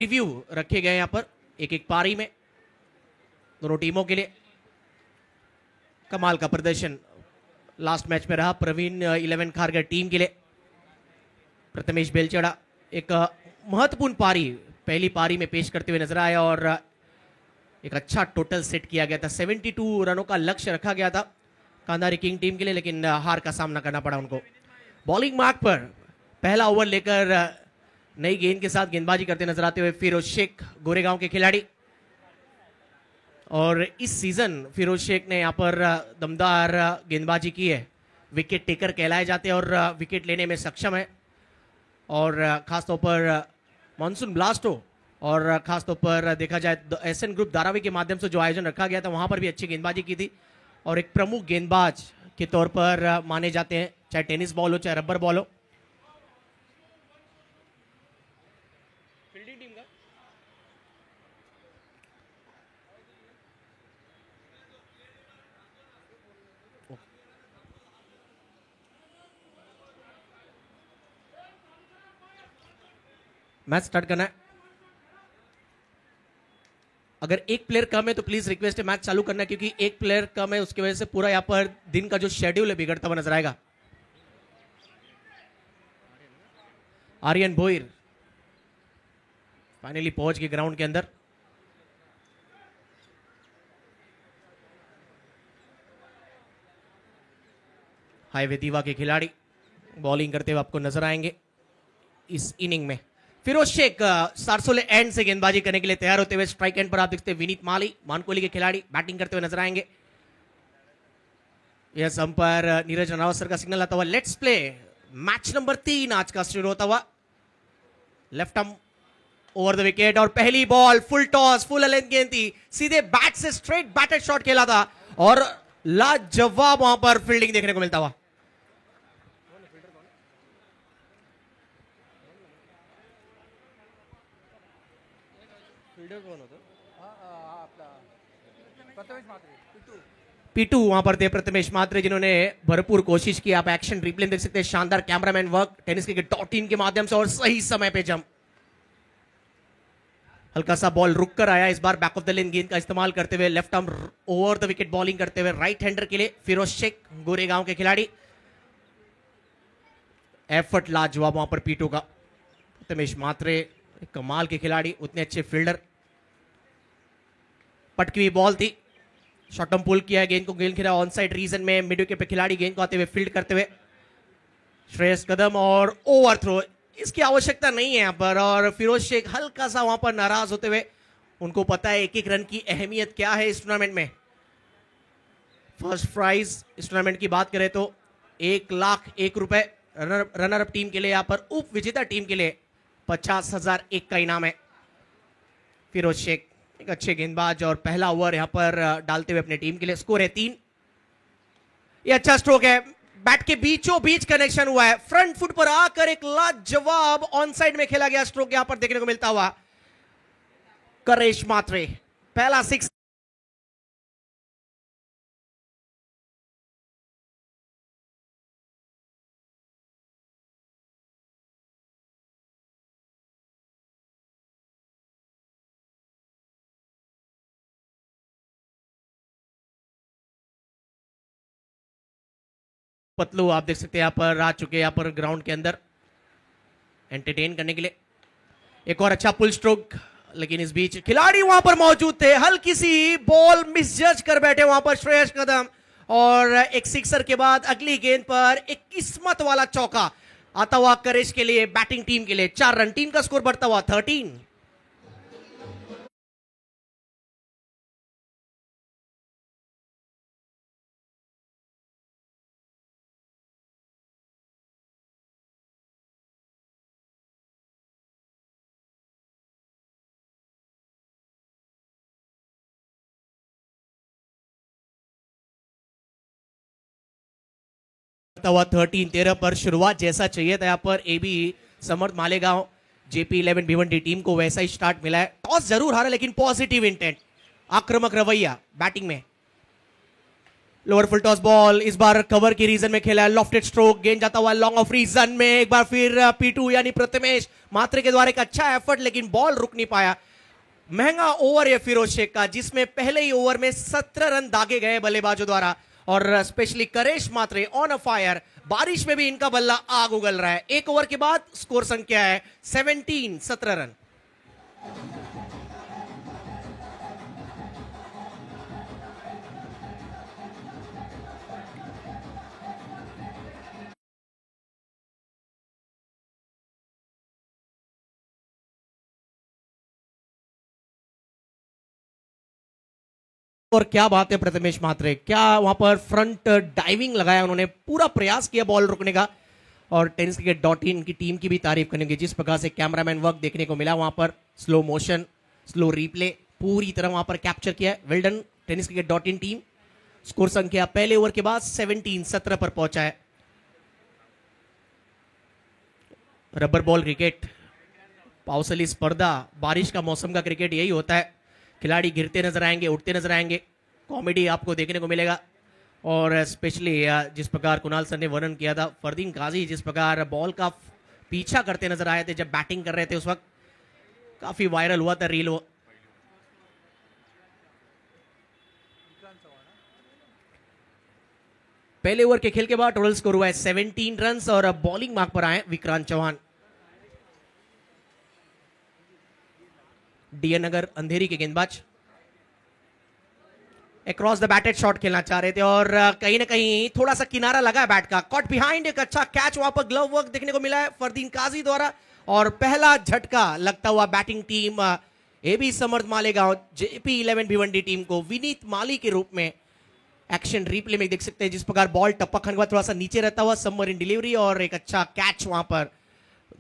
Review रखे गए यहाँ पर एक एक पारी में दोनों टीमों के लिए। कमाल का प्रदर्शन लास्ट मैच में रहा प्रवीण 11 खारगर टीम के लिए। प्रथमेश बेलचड़ा एक महत्वपूर्ण पारी पहली पारी में पेश करते हुए नजर आया और एक अच्छा टोटल सेट किया गया था। 72 रनों का लक्ष्य रखा गया था कांधारी किंग टीम के लिए, लेकिन हार का सामना करना पड़ा उनको। बॉलिंग मार्क पर पहला ओवर लेकर नई गेंद के साथ गेंदबाजी करते नजर आते हुए फिरोज शेख गोरेगांव के खिलाड़ी। और इस सीजन फिरोज शेख ने यहाँ पर दमदार गेंदबाजी की है। विकेट टेकर कहलाए जाते हैं और विकेट लेने में सक्षम है। और खासतौर पर मानसून ब्लास्ट हो और खासतौर पर देखा जाए एसएन ग्रुप धारावी के माध्यम से जो आयोजन रखा गया था वहां पर भी अच्छी गेंदबाजी की थी और एक प्रमुख गेंदबाज के तौर पर माने जाते हैं, चाहे टेनिस बॉल हो चाहे रबर बॉल हो। फील्डिंग टीम का मैच स्टार्ट करना है। अगर एक प्लेयर कम है तो प्लीज रिक्वेस्ट है मैच चालू करना, क्योंकि एक प्लेयर कम है उसकी वजह से पूरा यहाँ पर दिन का जो शेड्यूल है बिगड़ता हुआ नजर आएगा। आर्यन भोईर फाइनली पहुंच गए ग्राउंड के अंदर। हाईवे दीवा के खिलाड़ी बॉलिंग करते हुए आपको नजर आएंगे इस इनिंग में। फिरोज शेख सारसोले एंड से गेंदबाजी करने के लिए तैयार होते हुए स्ट्राइक एंड पर आप देखते हैं विनीत माली मानकोली के खिलाड़ी बैटिंग करते हुए नजर आएंगे। यह अंपायर नीरज रनावत का सिग्नल आता हुआ। लेट्स प्ले मैच नंबर 3 आज का शुरू होता हुआ। Left arm over the wicket और पहली ball full toss full length गेंद थी, सीधे बैट से स्ट्रेट बैटेड शॉट खेला था और लाजवाब वहां पर फील्डिंग देखने को मिलता हुआ। पीटू वहां पर थे प्रथमेश मात्रे, जिन्होंने भरपूर कोशिश की। आप एक्शन रिप्ले देख सकते हैं, शानदार कैमरामैन वर्क टेनिस cricket.in के माध्यम से और सही समय पे जंप। हल्का सा बॉल रुक कर आया इस बार बैक ऑफ द लेन गेंद का इस्तेमाल करते हुए। Left arm over the wicket bowling करते हुए राइट हैंडर के लिए फिरोज शेख गोरेगांव के खिलाड़ी। एफर्ट लाजवाब वहां पर पीटू का। प्रथमेश मात्रे कमाल के खिलाड़ी, उतने अच्छे फील्डर। पटकी हुई बॉल थी, शॉर्ट टर्म पुल किया गेंद को, गेंद खेला ऑन साइड रीजन में मिड विकेट पे खिलाड़ी गेंद को आते हुए फील्ड करते हुए श्रेयस कदम और ओवर थ्रो। इसकी आवश्यकता नहीं है यहां पर और फिरोज शेख हल्का सा वहां पर नाराज होते हुए, उनको पता है एक एक रन की अहमियत क्या है इस टूर्नामेंट में। फर्स्ट प्राइज इस टूर्नामेंट की बात करें तो 1,01,000 रुपए रनर अप टीम के लिए, यहां पर उप विजेता टीम के लिए 50,001 का इनाम है। फिरोज शेख एक अच्छे गेंदबाज और पहला ओवर यहां पर डालते हुए अपने टीम के लिए। स्कोर है 3। ये अच्छा स्ट्रोक है, बैट के बीचों बीच कनेक्शन हुआ है, फ्रंट फुट पर आकर एक लाजवाब ऑन साइड में खेला गया स्ट्रोक यहां पर देखने को मिलता हुआ। करेश मात्रे पहला 6। पतलू आप देख सकते हैं यहाँ पर आ चुके हैं यहाँ पर ग्राउंड के अंदर एंटरटेन करने के लिए। एक और अच्छा पुल स्ट्रोक, लेकिन इस बीच खिलाड़ी वहां पर मौजूद थे, हल्की सी बॉल मिसजज कर बैठे वहां पर श्रेयस कदम और एक सिक्सर के बाद अगली गेंद पर एक किस्मत वाला चौका आता हुआ करेश के लिए, बैटिंग टीम के लिए। 4 रन, टीम का स्कोर बढ़ता हुआ 13। हुआ 13 पर शुरुआत जैसा चाहिए था यहाँ पर AB Samarth Malegaon JP11 Bhiwandi team को वैसा ही स्टार्ट मिला है। टॉस जरूर हारा लेकिन पॉजिटिव इंटेंट, आक्रामक रवैया बैटिंग में। लोअर फुल टॉस बॉल इस बार कवर की रीजन में खेला है, लॉफ्टेड स्ट्रोक, गेंद जाता हुआ लॉन्ग ऑफ रीजन में, एक बार फिर P2 यानी प्रथमेश मात्रे के द्वारा एक अच्छा एफर्ट, लेकिन बॉल रुक नहीं पाया। महंगा ओवर है फिरोज शेख का, जिसमें पहले ही ओवर में 17 रन दागे गए बल्लेबाजों द्वारा, और specially Karesh Matre on a fire. बारिश में भी इनका बल्ला आग उगल रहा है। एक ओवर के बाद स्कोर संख्या है 17 रन। और क्या बात है प्रथमेश मात्रे, क्या वहां पर फ्रंट डाइविंग लगाया उन्होंने, पूरा प्रयास किया बॉल रुकने का। और टेनिस क्रिकेट .in की टीम की भी तारीफ करेंगे, जिस प्रकार से कैमरामैन वर्क देखने को मिला वहां पर, स्लो मोशन, स्लो रिप्ले, पूरी तरह वहां पर कैप्चर किया है। Well done tennis cricket .in team. Score संख्या पहले ओवर के बाद 17 पर पहुंचा है। रबर बॉल क्रिकेट, पावसाळी स्पर्धा, बारिश का मौसम का क्रिकेट यही होता है। खिलाड़ी गिरते नजर आएंगे, उठते नजर आएंगे, कॉमेडी आपको देखने को मिलेगा। और स्पेशली जिस प्रकार कुणाल सर ने वर्णन किया था, फरदीन काजी जिस प्रकार बॉल का पीछा करते नजर आए थे जब बैटिंग कर रहे थे, उस वक्त काफी वायरल हुआ था रील वो। पहले ओवर के खेल के बाद टोटल स्कोर हुआ है 17 रन, और बॉलिंग मार्क पर आए विक्रांत चौहान। डीएन नगर अंधेरी के गेंदबाज अक्रॉस द बैटेड शॉट खेलना चाह रहे थे, और कहीं ना कहीं थोड़ा सा किनारा लगा है बैट का, कॉट बिहाइंड, एक अच्छा कैच वहां पर ग्लव वर्क देखने को मिला है फरदीन काजी द्वारा। और पहला झटका लगता हुआ batting team AB Samarth Malegaon JP11 Bhiwandi team को विनीत माली के रूप में एक्शन रिप्ले में देख सकते हैं, जिस प्रकार बॉल टपक खाने के बाद थोड़ा सा नीचे रहता हुआ सबमरीन डिलीवरी, और एक अच्छा कैच वहां पर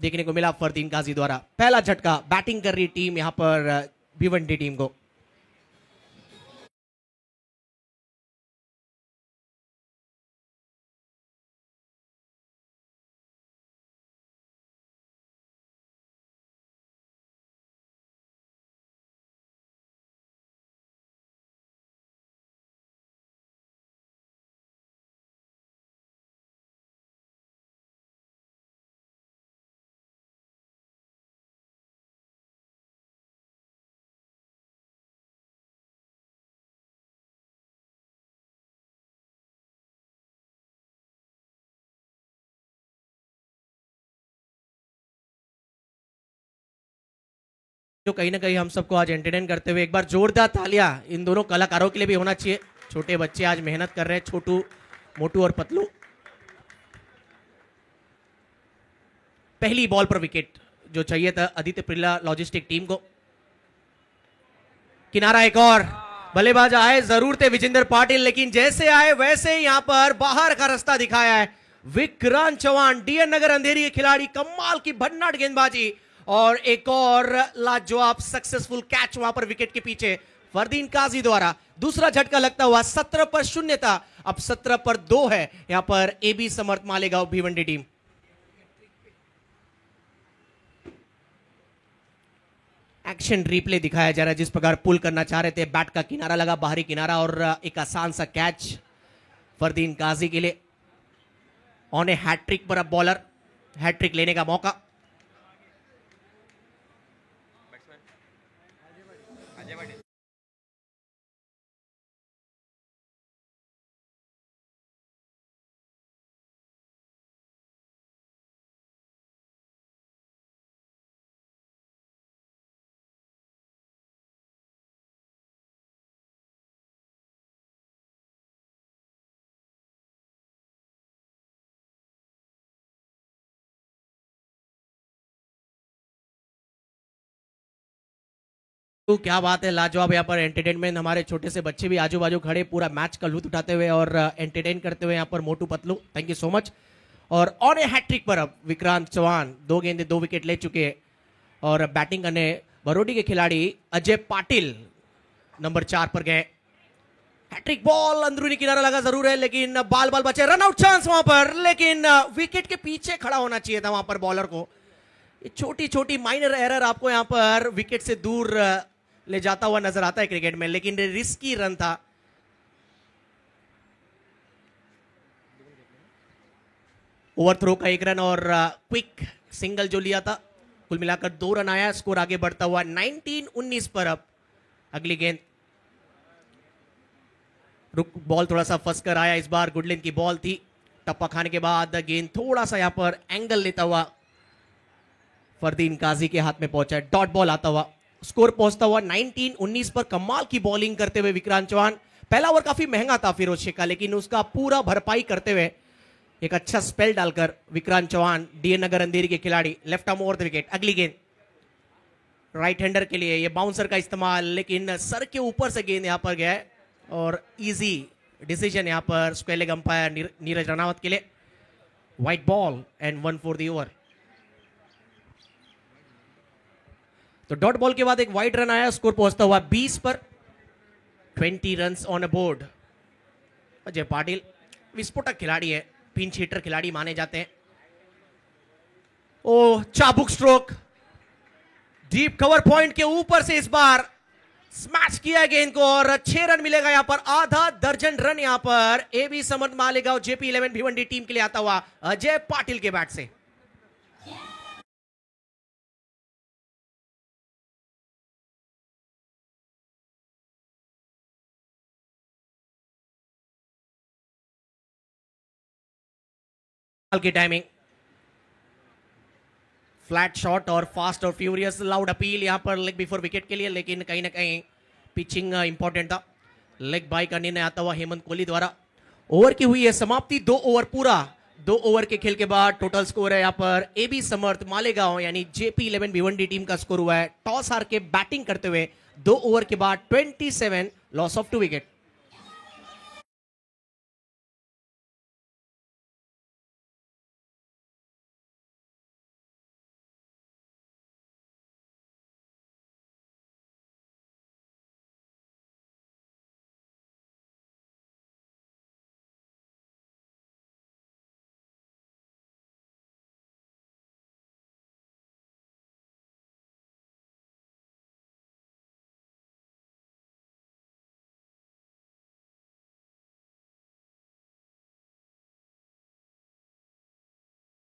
देखने को मिला फरदीन काजी द्वारा। पहला झटका बैटिंग कर रही टीम यहां पर भिवंडी टीम को। जो कहीं ना कहीं हम सबको आज एंटरटेन करते हुए, एक बार जोरदार तालियां इन दोनों कलाकारों के लिए भी होना चाहिए। छोटे बच्चे आज मेहनत कर रहे हैं, छोटू, मोटू और पतलू। पहली बॉल पर विकेट जो चाहिए था आदित्य बिरला लॉजिस्टिक टीम को। किनारा एक और, बल्लेबाज आए जरूर थे विजेंद्र पाटिल, लेकिन जैसे आए वैसे यहां पर बाहर का रास्ता दिखाया है विक्रांत चौहान। डीएन नगर अंधेरी के खिलाड़ी, कमाल की भन्नाट गेंदबाजी, और एक और लाजवाब सक्सेसफुल कैच वहां पर विकेट के पीछे फरदीन काजी द्वारा। दूसरा झटका लगता हुआ 17 पर 0 था, अब 17 पर 2 है यहां पर AB Samarth Malegaon Bhiwandi team. Action replay दिखाया जा रहा है, जिस प्रकार पुल करना चाह रहे थे, बैट का किनारा लगा, बाहरी किनारा, और एक आसान सा कैच फरदीन काजी के लिए। ऑन ए हैट्रिक पर अब बॉलर, हैट्रिक लेने का मौका। तो क्या बात है, लाजवाब यहाँ पर एंटरटेनमेंट। हमारे छोटे से बच्चे भी आजू बाजू खड़े पूरा मैच का लुत्फ उठाते हुए और एंटरटेन करते हुए यहाँ पर Motu Patlu, thank you so much. और ऑन ए हैट्रिक पर अब विक्रांत चौहान 2 गेंदे 2 विकेट ले चुके हैं, और बैटिंग करने बरोडी के खिलाड़ी अजय पाटिल नंबर 4 पर गए। हैट्रिक बॉल अंदरूनी किनारा लगा जरूर है, लेकिन बाल बाल बचे, रन आउट चांस वहां पर, लेकिन विकेट के पीछे खड़ा होना चाहिए था वहां पर बॉलर को। छोटी छोटी माइनर एरर आपको यहां पर विकेट से दूर ले जाता हुआ नजर आता है क्रिकेट में, लेकिन रिस्की रन था। ओवरथ्रो का 1 रन और क्विक सिंगल जो लिया था, कुल मिलाकर 2 रन आया। स्कोर आगे बढ़ता हुआ 19-19 पर। अब अगली गेंद, रुक बॉल थोड़ा सा फंस कर आया, इस बार गुडलिन की बॉल थी। टप्पा खाने के बाद गेंद थोड़ा सा यहां पर एंगल लेता हुआ फरदीन काजी के हाथ में पहुंचा है। डॉट बॉल आता हुआ, स्कोर पहुंचता हुआ 19-19 पर। कमाल की बॉलिंग करते हुए विक्रांत चौहान। पहला ओवर काफी महंगा था फिरोज शेख का, लेकिन उसका पूरा भरपाई करते हुए एक अच्छा स्पेल डालकर विक्रांत चौहान, डीएन नगर अंधेरी के खिलाड़ी, left arm over the wicket. अगली गेंद राइट हैंडर के लिए, ये बाउंसर का इस्तेमाल, लेकिन सर के ऊपर से गेंद यहां पर गया है और इजी डिसीजन यहां पर square leg umpire Neeraj Ranaut के लिए। White ball and 1 for the over. तो डॉट बॉल के बाद एक वाइड रन आया, स्कोर पहुंचता हुआ 20 पर। 20 runs on a board. Ajay Patil विस्फोटक खिलाड़ी है, पिंच हिटर खिलाड़ी माने जाते हैं। ओ चाबुक स्ट्रोक, डीप कवर पॉइंट के ऊपर से इस बार स्मैश किया गेंद को और 6 रन मिलेगा यहां पर। आधा दर्जन रन यहां पर AB Samarth Malegaon JP 11 Bhiwandi team के लिए आता हुआ अजय पाटिल के बैट से। की टाइमिंग, फ्लैट शॉट और फास्ट और फ्यूरियस। लाउड अपील यहां पर लेग बिफोर विकेट के लिए, लेकिन कहीं ना कहीं पिचिंग इंपॉर्टेंट था। लेग बाय का निर्णय आता हुआ हेमंत कोहली द्वारा। ओवर की हुई है समाप्ति, 2 ओवर पूरा। 2 ओवर के खेल के बाद टोटल स्कोर है यहां पर एबी समर्थ मालेगांव यानी जेपी 11 भिवंडी टीम का स्कोर हुआ है टॉस हार के बैटिंग करते हुए 2 ओवर के बाद 27, लॉस ऑफ 2 विकेट।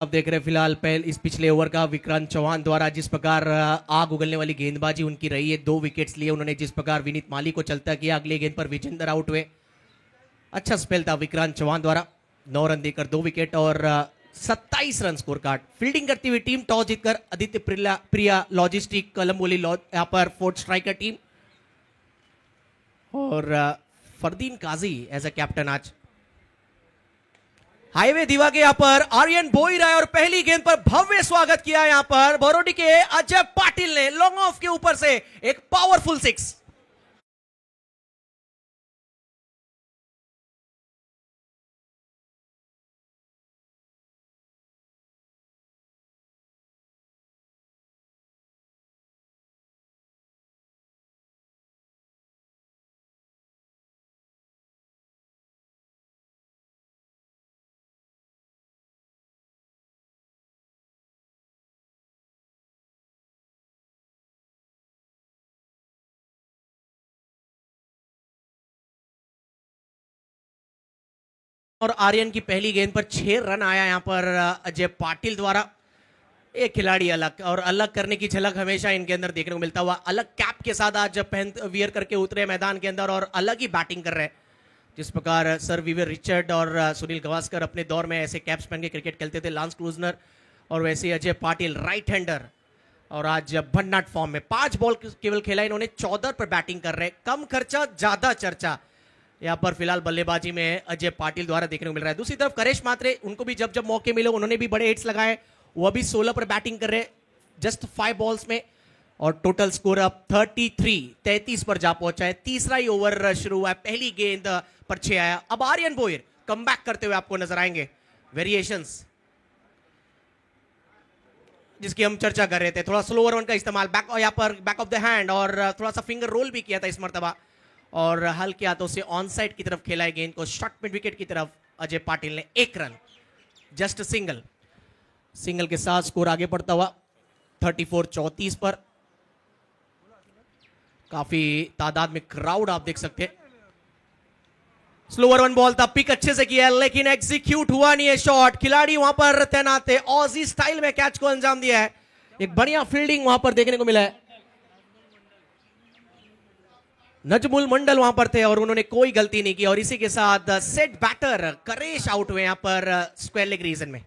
अब देख रहे हैं फिलहाल पहले इस पिछले ओवर का विक्रांत चौहान द्वारा जिस प्रकार आग उगलने वाली गेंदबाजी उनकी रही है। 2 विकेट्स लिए उन्होंने, जिस प्रकार विनीत माली को चलता किया। अगले गेंद पर विजेंदर आउट हुए। अच्छा स्पेल था विक्रांत चौहान द्वारा, 9 रन देकर 2 विकेट और 27 रन स्कोर कार्ड। फील्डिंग करती हुई टीम टॉस जीतकर आदित्य प्रिया लॉजिस्टिक कलम्बोली यहां पर फोर्थ स्ट्राइकर टीम और फरदीन काजी एज अ कैप्टन। आज हाईवे दीवा के यहां पर आर्यन बोई रहा और पहली गेंद पर भव्य स्वागत किया यहां पर बरोडी के अजय पाटिल ने लॉन्ग ऑफ के ऊपर से एक पावरफुल 6। और आर्यन की पहली गेंद पर 6 रन आया यहां पर अजय पाटिल द्वारा। एक खिलाड़ी अलग, और अलग करने की झलक हमेशा इनके अंदर देखने को मिलता हुआ। अलग कैप के साथ आज पहन वियर करके उतरे मैदान के अंदर और अलग ही बैटिंग कर रहे हैं। जिस प्रकार सर वीवर रिचर्ड और सुनील गावस्कर अपने दौर में ऐसे कैप्स पहन के क्रिकेट खेलते थे, लांस क्लूजनर, और वैसे अजय पाटिल राइट हैंडर और आज भन्नाट फॉर्म में। 5 बॉल केवल खेला इन्होंने, 14 पर बैटिंग कर रहे। कम खर्चा ज्यादा चर्चा यहां पर फिलहाल बल्लेबाजी में अजय पाटिल द्वारा देखने को मिल रहा है। दूसरी तरफ करेश मात्रे, उनको भी जब जब मौके मिले उन्होंने भी बड़े हिट्स लगाए। वो अभी 16 पर बैटिंग कर रहे, जस्ट 5 बॉल्स में, और टोटल स्कोर अब 33 पर जा पहुंचा है। तीसरा ही ओवर शुरू हुआ है, पहली गेंद पर 6 आया। अब आर्यन बोयर कम बैक करते हुए आपको नजर आएंगे। वेरिएशंस जिसकी हम चर्चा कर रहे थे, थोड़ा स्लोअर वन का इस्तेमाल, बैक यहाँ पर बैक ऑफ द हैंड, और थोड़ा सा फिंगर रोल भी किया था इस मर्तबा, और हल्के हाथों से ऑन साइड की तरफ खेला है गेंद को, शॉर्ट मिड विकेट की तरफ। अजय पाटिल ने 1 रन, जस्ट सिंगल के साथ स्कोर आगे बढ़ता हुआ 34-34 पर। काफी तादाद में क्राउड आप देख सकते हैं। स्लोअर वन बॉल था, पिक अच्छे से किया लेकिन एग्जीक्यूट हुआ नहीं है शॉट। खिलाड़ी वहां पर तैनात है, ऑजी स्टाइल में कैच को अंजाम दिया है। एक बढ़िया फील्डिंग वहां पर देखने को मिला है। नजमुल मंडल वहां पर थे और उन्होंने कोई गलती नहीं की और इसी के साथ सेट बैटर करेश आउट हुए यहां पर स्क्वायर लेग रीजन में।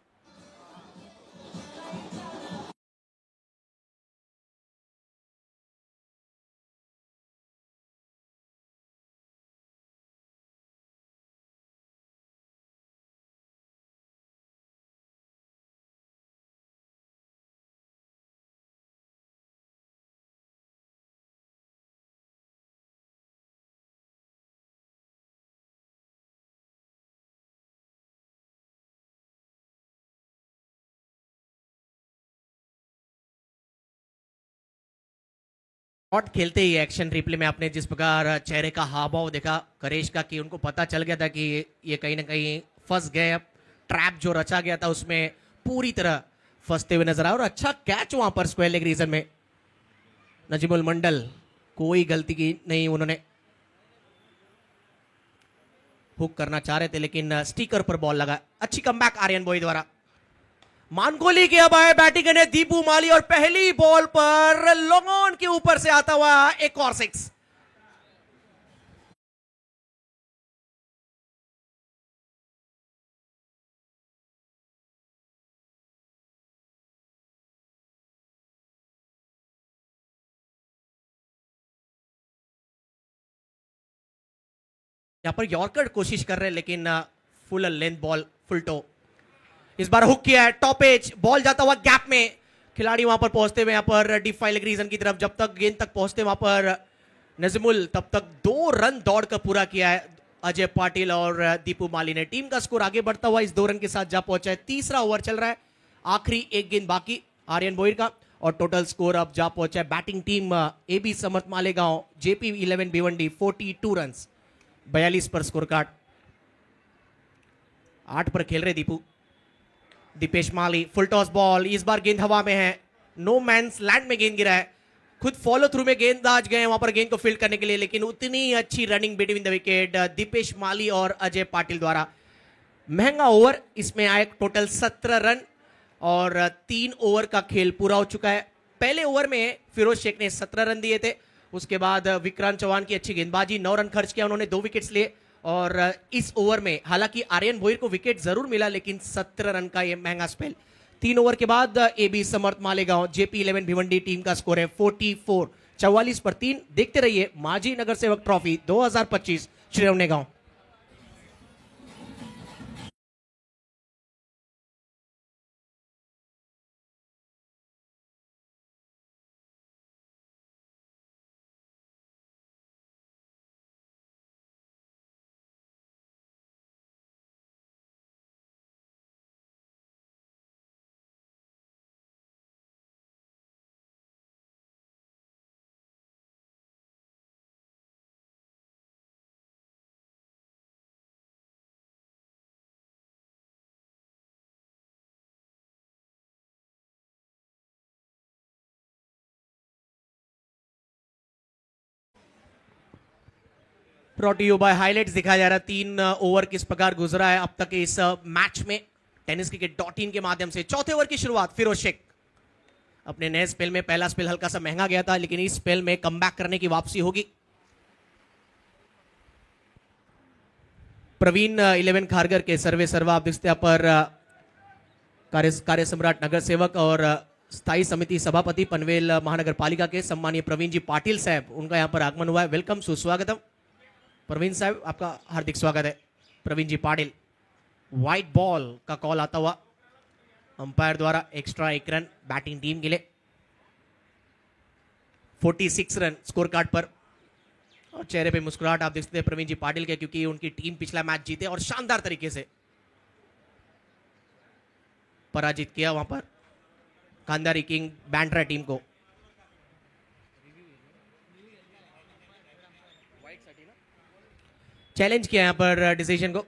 शॉट खेलते ही एक्शन रिप्ले में आपने जिस प्रकार चेहरे का हाव भाव देखा करेश का कि उनको पता चल गया था कि ये कहीं ना कहीं फंस गए। ट्रैप जो रचा गया था उसमें पूरी तरह फंसते हुए नजर आया और अच्छा कैच वहां पर स्क्वायर लेग रीजन में। नजीमुल मंडल कोई गलती की नहीं, उन्होंने हुक करना चाह रहे थे लेकिन स्टिकर पर बॉल लगा। अच्छी कमबैक आर्यन बॉय द्वारा। मानकोली के अब आए बैटिंग करने दीपू माली और पहली बॉल पर लॉन्ग ऑन के ऊपर से आता हुआ एक और सिक्स। यहां पर यॉर्कर कोशिश कर रहे हैं लेकिन full length ball, full toe. इस बार हुक किया है, टॉप एज, बॉल जाता हुआ गैप में। खिलाड़ी वहां पर पहुंचते हुए यहां पर डीप फाइल रीजन की तरफ, जब तक गेंद तक पहुंचते वहां पर नजमुल तब तक 2 रन दौड़ कर पूरा किया है अजय पाटिल और दीपू माली ने। टीम का स्कोर आगे बढ़ता हुआ इस 2 रन के साथ जा पहुंचा है। तीसरा ओवर चल रहा है, आखिरी एक गेंद बाकी आर्यन बोयर का और टोटल स्कोर अब जा पहुंचा है batting team AB Samarth Malegaon JP 11 Bhiwandi 42 run, 42 पर स्कोर कार्ड। 8 पर खेल रहे दीपू। दीपेश माली फुल टॉस बॉल, इस बार गेंद हवा में है, नो मैंस लैंड में गेंद गिरा है। खुद फॉलो थ्रू में गेंदबाज गए वहां पर गेंद को फील्ड करने के लिए लेकिन उतनी अच्छी running between the wicket Deepesh Mali और अजय पाटिल द्वारा। महंगा ओवर, इसमें आए टोटल 17 रन और 3 ओवर का खेल पूरा हो चुका है। पहले ओवर में फिरोज शेख ने 17 रन दिए थे, उसके बाद विक्रांत चौहान की अच्छी गेंदबाजी, 9 रन खर्च किया उन्होंने, 2 विकेट्स लिए और इस ओवर में हालांकि आर्यन भोईर को विकेट जरूर मिला लेकिन 17 रन का यह महंगा स्पेल। 3 ओवर के बाद AB Samarth Malegaon JP 11 Bhiwandi team का स्कोर है 44, 44 पर 3। देखते रहिए माजी नगर सेवक ट्रॉफी 2025 श्रीरमने गांव। ब्रॉट यू बाय हाइलाइट्स दिखाया जा रहा है 3 ओवर किस प्रकार गुजरा है अब तक इस मैच में। टेनिस क्रिकेट .in के माध्यम से चौथे ओवर की शुरुआत। फिरोज शेख अपने नए स्पेल में, पहला स्पेल हल्का सा महंगा गया था लेकिन इस स्पेल में कमबैक करने की वापसी होगी। प्रवीण 11 खारगर के सर्वे सर्वा आप देखते पर कार्य सम्राट नगर सेवक और स्थायी समिति सभापति पनवेल महानगर पालिका के सम्मानीय प्रवीण जी पाटिल साहब, उनका यहां पर आगमन हुआ है। वेलकम, सुस्वागतम प्रवीण साहब, आपका हार्दिक स्वागत है। प्रवीण जी पाटिल। व्हाइट बॉल का कॉल आता हुआ अंपायर द्वारा, एक्स्ट्रा 1 रन बैटिंग टीम के लिए। 46 रन स्कोर कार्ड पर और चेहरे पे मुस्कुराहट आप देखते हैं प्रवीण जी पाटिल के, क्योंकि उनकी टीम पिछला मैच जीते और शानदार तरीके से पराजित किया वहां पर खानदारी किंग बैंड्रा टीम को। चैलेंज किया यहां पर डिसीजन को,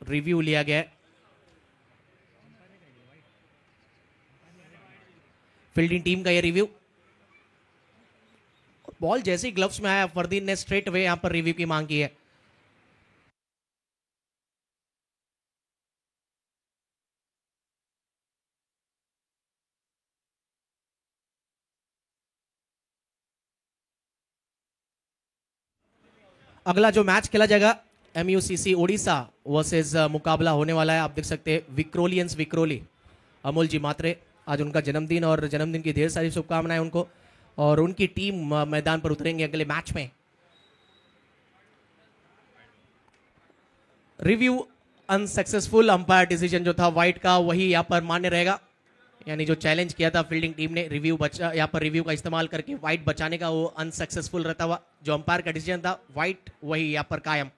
रिव्यू लिया गया है। फील्डिंग टीम का यह रिव्यू, बॉल जैसे ही ग्लव्स में आया फरदीन ने स्ट्रेट अवे यहां पर रिव्यू की मांग की है। अगला जो मैच खेला जाएगा MUCC ओडिशा वर्सेस मुकाबला होने वाला है। आप देख सकते हैं विक्रोलियंस विक्रोली अमोल जी मात्रे, आज उनका जन्मदिन और जन्मदिन की ढेर सारी शुभकामनाएं उनको, और उनकी टीम मैदान पर उतरेंगे अगले मैच में। रिव्यू अनसक्सेसफुल, अंपायर डिसीजन जो था वाइट का वही यहां पर मान्य रहेगा, यानी जो चैलेंज किया था फील्डिंग टीम ने रिव्यू बचा, यहाँ पर रिव्यू का इस्तेमाल करके वाइट बचाने का, वो अनसक्सेसफुल रहता हुआ जो अंपायर का डिसीजन था वाइट वही यहाँ पर कायम।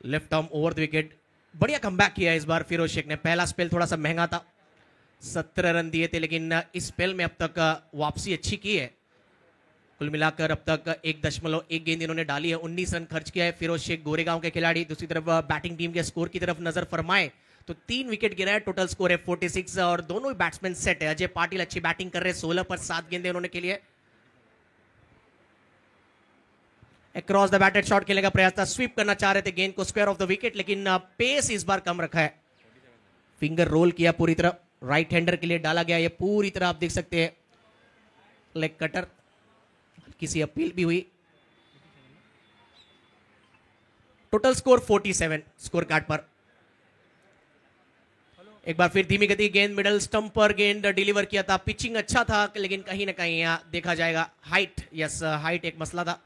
Left arm over the wicket, बढ़िया कमबैक किया इस बार फिरोज शेख ने। पहला स्पेल थोड़ा सा महंगा था, 17 रन दिए थे, लेकिन इस स्पेल में अब तक वापसी अच्छी की है। कुल मिलाकर अब तक 1.1 गेंद इन्होंने डाली है, 19 रन खर्च किया है फिरोज शेख गोरेगांव के खिलाड़ी। दूसरी तरफ बैटिंग टीम के स्कोर की तरफ नजर फरमाए तो 3 विकेट गिरा है, टोटल स्कोर है 46 और दोनों ही बैट्समैन सेट है। अजय पाटिल अच्छी बैटिंग कर रहे हैं, 16 पर 7 गेंदे उन्होंने खेली है। अक्रॉस द बैटेड शॉट खेलने का प्रयास था, स्वीप करना चाह रहे थे गेंद को स्क्वायर ऑफ द विकेट, लेकिन पेस इस बार कम रखा है। फिंगर रोल किया पूरी तरह, राइट हैंडर के लिए डाला गया ये पूरी तरह, आप देख सकते हैं लेग कटर, किसी अपील भी हुई। टोटल स्कोर 47 स्कोर कार्ड पर। एक बार फिर धीमी गति गेंद मिडल स्टंप पर गेंद डिलीवर किया था, पिचिंग अच्छा था, लेकिन कहीं ना कहीं यहां देखा जाएगा हाइट, यस हाइट एक मसला था।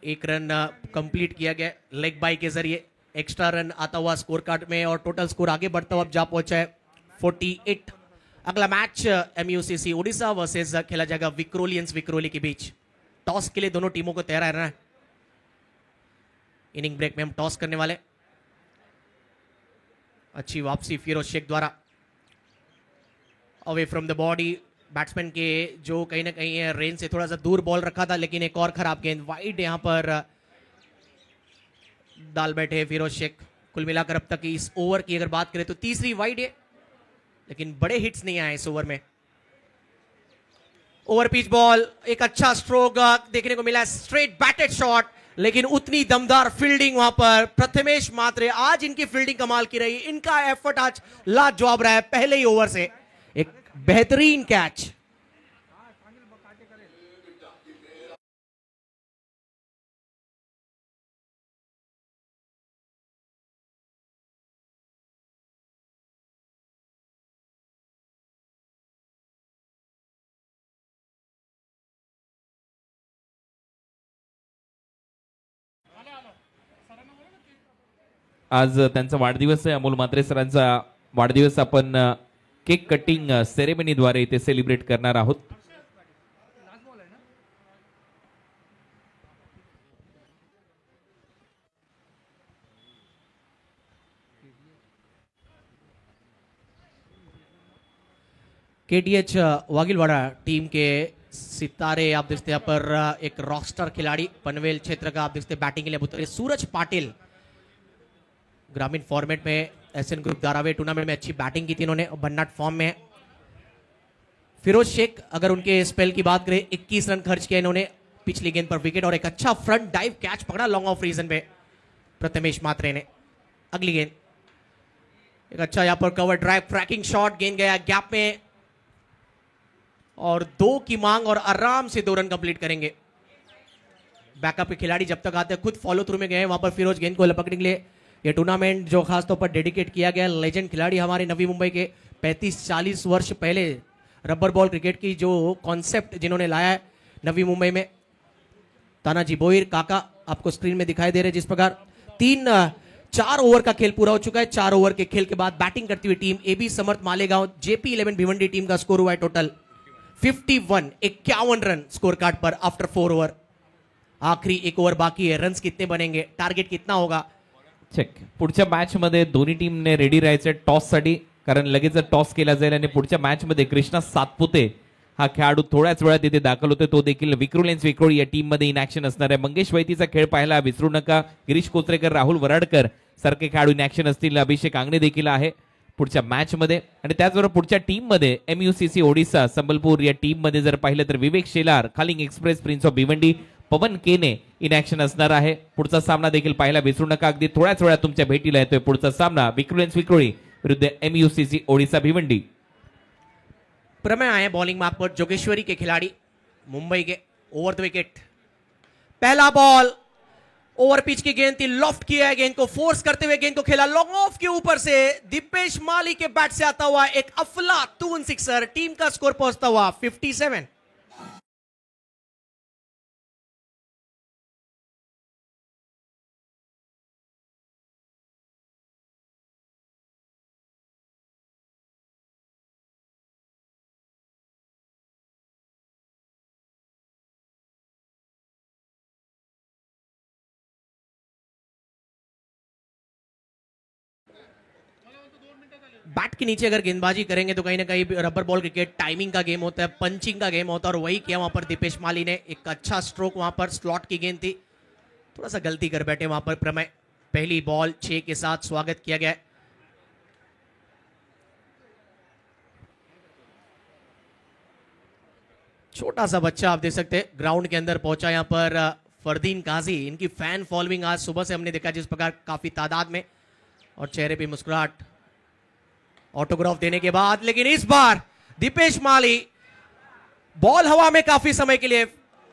1 रन कंप्लीट किया गया लेग बाई के जरिए, एक्स्ट्रा रन आता हुआ स्कोर कार्ड में और टोटल स्कोर आगे बढ़ता हुआ अब जा पहुंचा है 48। अगला मैच MUCC ओडिशा वर्सेस खेला जाएगा विक्रोलियंस विक्रोली के बीच। टॉस के लिए दोनों टीमों को तैयार रहना है। इनिंग ब्रेक में हम टॉस करने वाले। अच्छी वापसी फिरोज शेख द्वारा, away from the body, batsman के जो कहीं ना कहीं रेंज से थोड़ा सा दूर बॉल रखा था, लेकिन एक और खराब गेंद वाइड यहां पर डाल बैठे फिरोज शेख। कुल मिलाकर अब तक इस ओवर की अगर बात करें तो तीसरी वाइड है, लेकिन बड़े हिट्स नहीं आए इस ओवर में। ओवर पिच बॉल, एक अच्छा स्ट्रोक देखने को मिला, स्ट्रेट बैटेड शॉट, लेकिन उतनी दमदार फील्डिंग वहां पर प्रथमेश मात्रे, आज इनकी फील्डिंग कमाल की रही, इनका एफर्ट आज लाजवाब रहा है। पहले ही ओवर से एक बेहतरीन कैच। आज त्यांचा वाढदिवस आहे, अमोल म्हात्रे सरांचा वाढदिवस आपण केक कटिंग सेरेमनीद्वारे इथे सेलिब्रेट करणार आहोत। KTH वागिलवाड़ा टीम के सितारे आप देखते हैं यहाँ पर एक रॉकस्टार खिलाड़ी पनवेल क्षेत्र का, आप देखते हैं बैटिंग के लिए उतरे सूरज पाटिल। ग्रामीण फॉर्मेट में SN ग्रुप धारावी टूर्नामेंट में अच्छी बैटिंग की थी इन्होंने, भन्नाट फॉर्म में। फिरोज शेख अगर उनके स्पेल की बात करें 21 रन खर्च किया इन्होंने पिछली गेंद पर विकेट, और एक अच्छा फ्रंट डाइव कैच पकड़ा लॉन्ग ऑफ रीजन पे प्रथमेश मात्रे ने। अगली गेंद एक अच्छा यहाँ पर कवर ड्राइव ट्रैकिंग शॉट, गेंद गया गैप में और 2 की मांग और आराम से 2 रन कंप्लीट करेंगे। बैकअप के खिलाड़ी जब तक आते हैं खुद फॉलो थ्रू में गए वहां पर फिरोज गेंद को लपकने के लिए। ये टूर्नामेंट जो खासतौर पर डेडिकेट किया गया लेजेंड खिलाड़ी हमारे नवी मुंबई के 35-40 वर्ष पहले रबर बॉल क्रिकेट की जो कॉन्सेप्ट जिन्होंने लाया है नवी मुंबई में, तानाजी बोईर काका आपको स्क्रीन में दिखाई दे रहे। जिस प्रकार 4 ओवर का खेल पूरा हो चुका है। 4 ओवर के खेल के बाद बैटिंग करती हुई टीम AB समर्थ मालेगांव JP11 भिवंडी टीम का स्कोर हुआ है टोटल 51 रन स्कोर कार्ड पर आफ्टर 4 ओवर। आखिरी 1 ओवर बाकी है, रन्स कितने बनेंगे, टारगेट कितना होगा चेक। पुढच्या मॅच मध्ये दोन्ही टीमने रेडी राहायचे टॉस साठी, कारण लगेच टॉस केला जाईल आणि पुढच्या मॅच मध्ये कृष्णा सातपुते हा खेळाडू थोड्याच वेळात तिथे दाखल होते, तो देखील विक्रोलियन्स विक्रोली या टीम मध्ये इन ऍक्शन असणार आहे। मंगेश वैतीचा खेळ पाहायला विसरू नका, गिरीश कोचरेकर राहुल वराडकर सारखे खेळाडू इन ऍक्शन असतील, अभिषेक आंगणे देखील आहे। पुढच्या मॅच मध्ये. आणि त्याचबरोबर पुढच्या टीम मध्ये MUCC ओडिसा संबलपूर या टीम मध्ये जर पाहिलं तर विवेक शेलार, खालिंग express, prince of Bhiwandi, Pawan Kene in action असणार आहे. पुढचा सामना देखील पाहायला विसरू नका. अगदी थोड्याच वेळात तुमच्या भेटीला येतोय पुढचा सामना विक्रोलेन्स विक्रोळी विरुद्ध MUCC ओडिसा भिवंडी. प्रमेय आए बॉलिंग मार्क पर जोगेश्वरी के खिलाड़ी मुंबई के. ओवर द विकेट, पहला बॉल, ओवर पिच की गेंद थी, लॉफ्ट किया है, गेंद को फोर्स करते हुए गेंद को खेला लॉन्ग ऑफ के ऊपर से. दीपेश माली के बैट से आता हुआ एक अफलातून सिक्सर. टीम का स्कोर पहुंचता हुआ 57. बैट के नीचे अगर गेंदबाजी करेंगे तो कहीं ना कहीं रबर बॉल क्रिकेट टाइमिंग का गेम होता है, पंचिंग का गेम होता है, और वही किया वहां पर दीपेश माली ने. एक अच्छा स्ट्रोक वहां पर, स्लॉट की गेंद थी, थोड़ा सा गलती कर बैठे वहां पर प्रमेय. पहली बॉल 6 के साथ स्वागत किया गया. छोटा सा बच्चा आप देख सकते हैं ग्राउंड के अंदर पहुंचा यहां पर फरदीन काजी. इनकी फैन फॉलोइंग आज सुबह से हमने देखा जिस प्रकार काफी तादाद में, और चेहरे पे मुस्कुराहट ऑटोग्राफ देने के बाद. लेकिन इस बार दीपेश माली बॉल हवा में काफी समय के लिए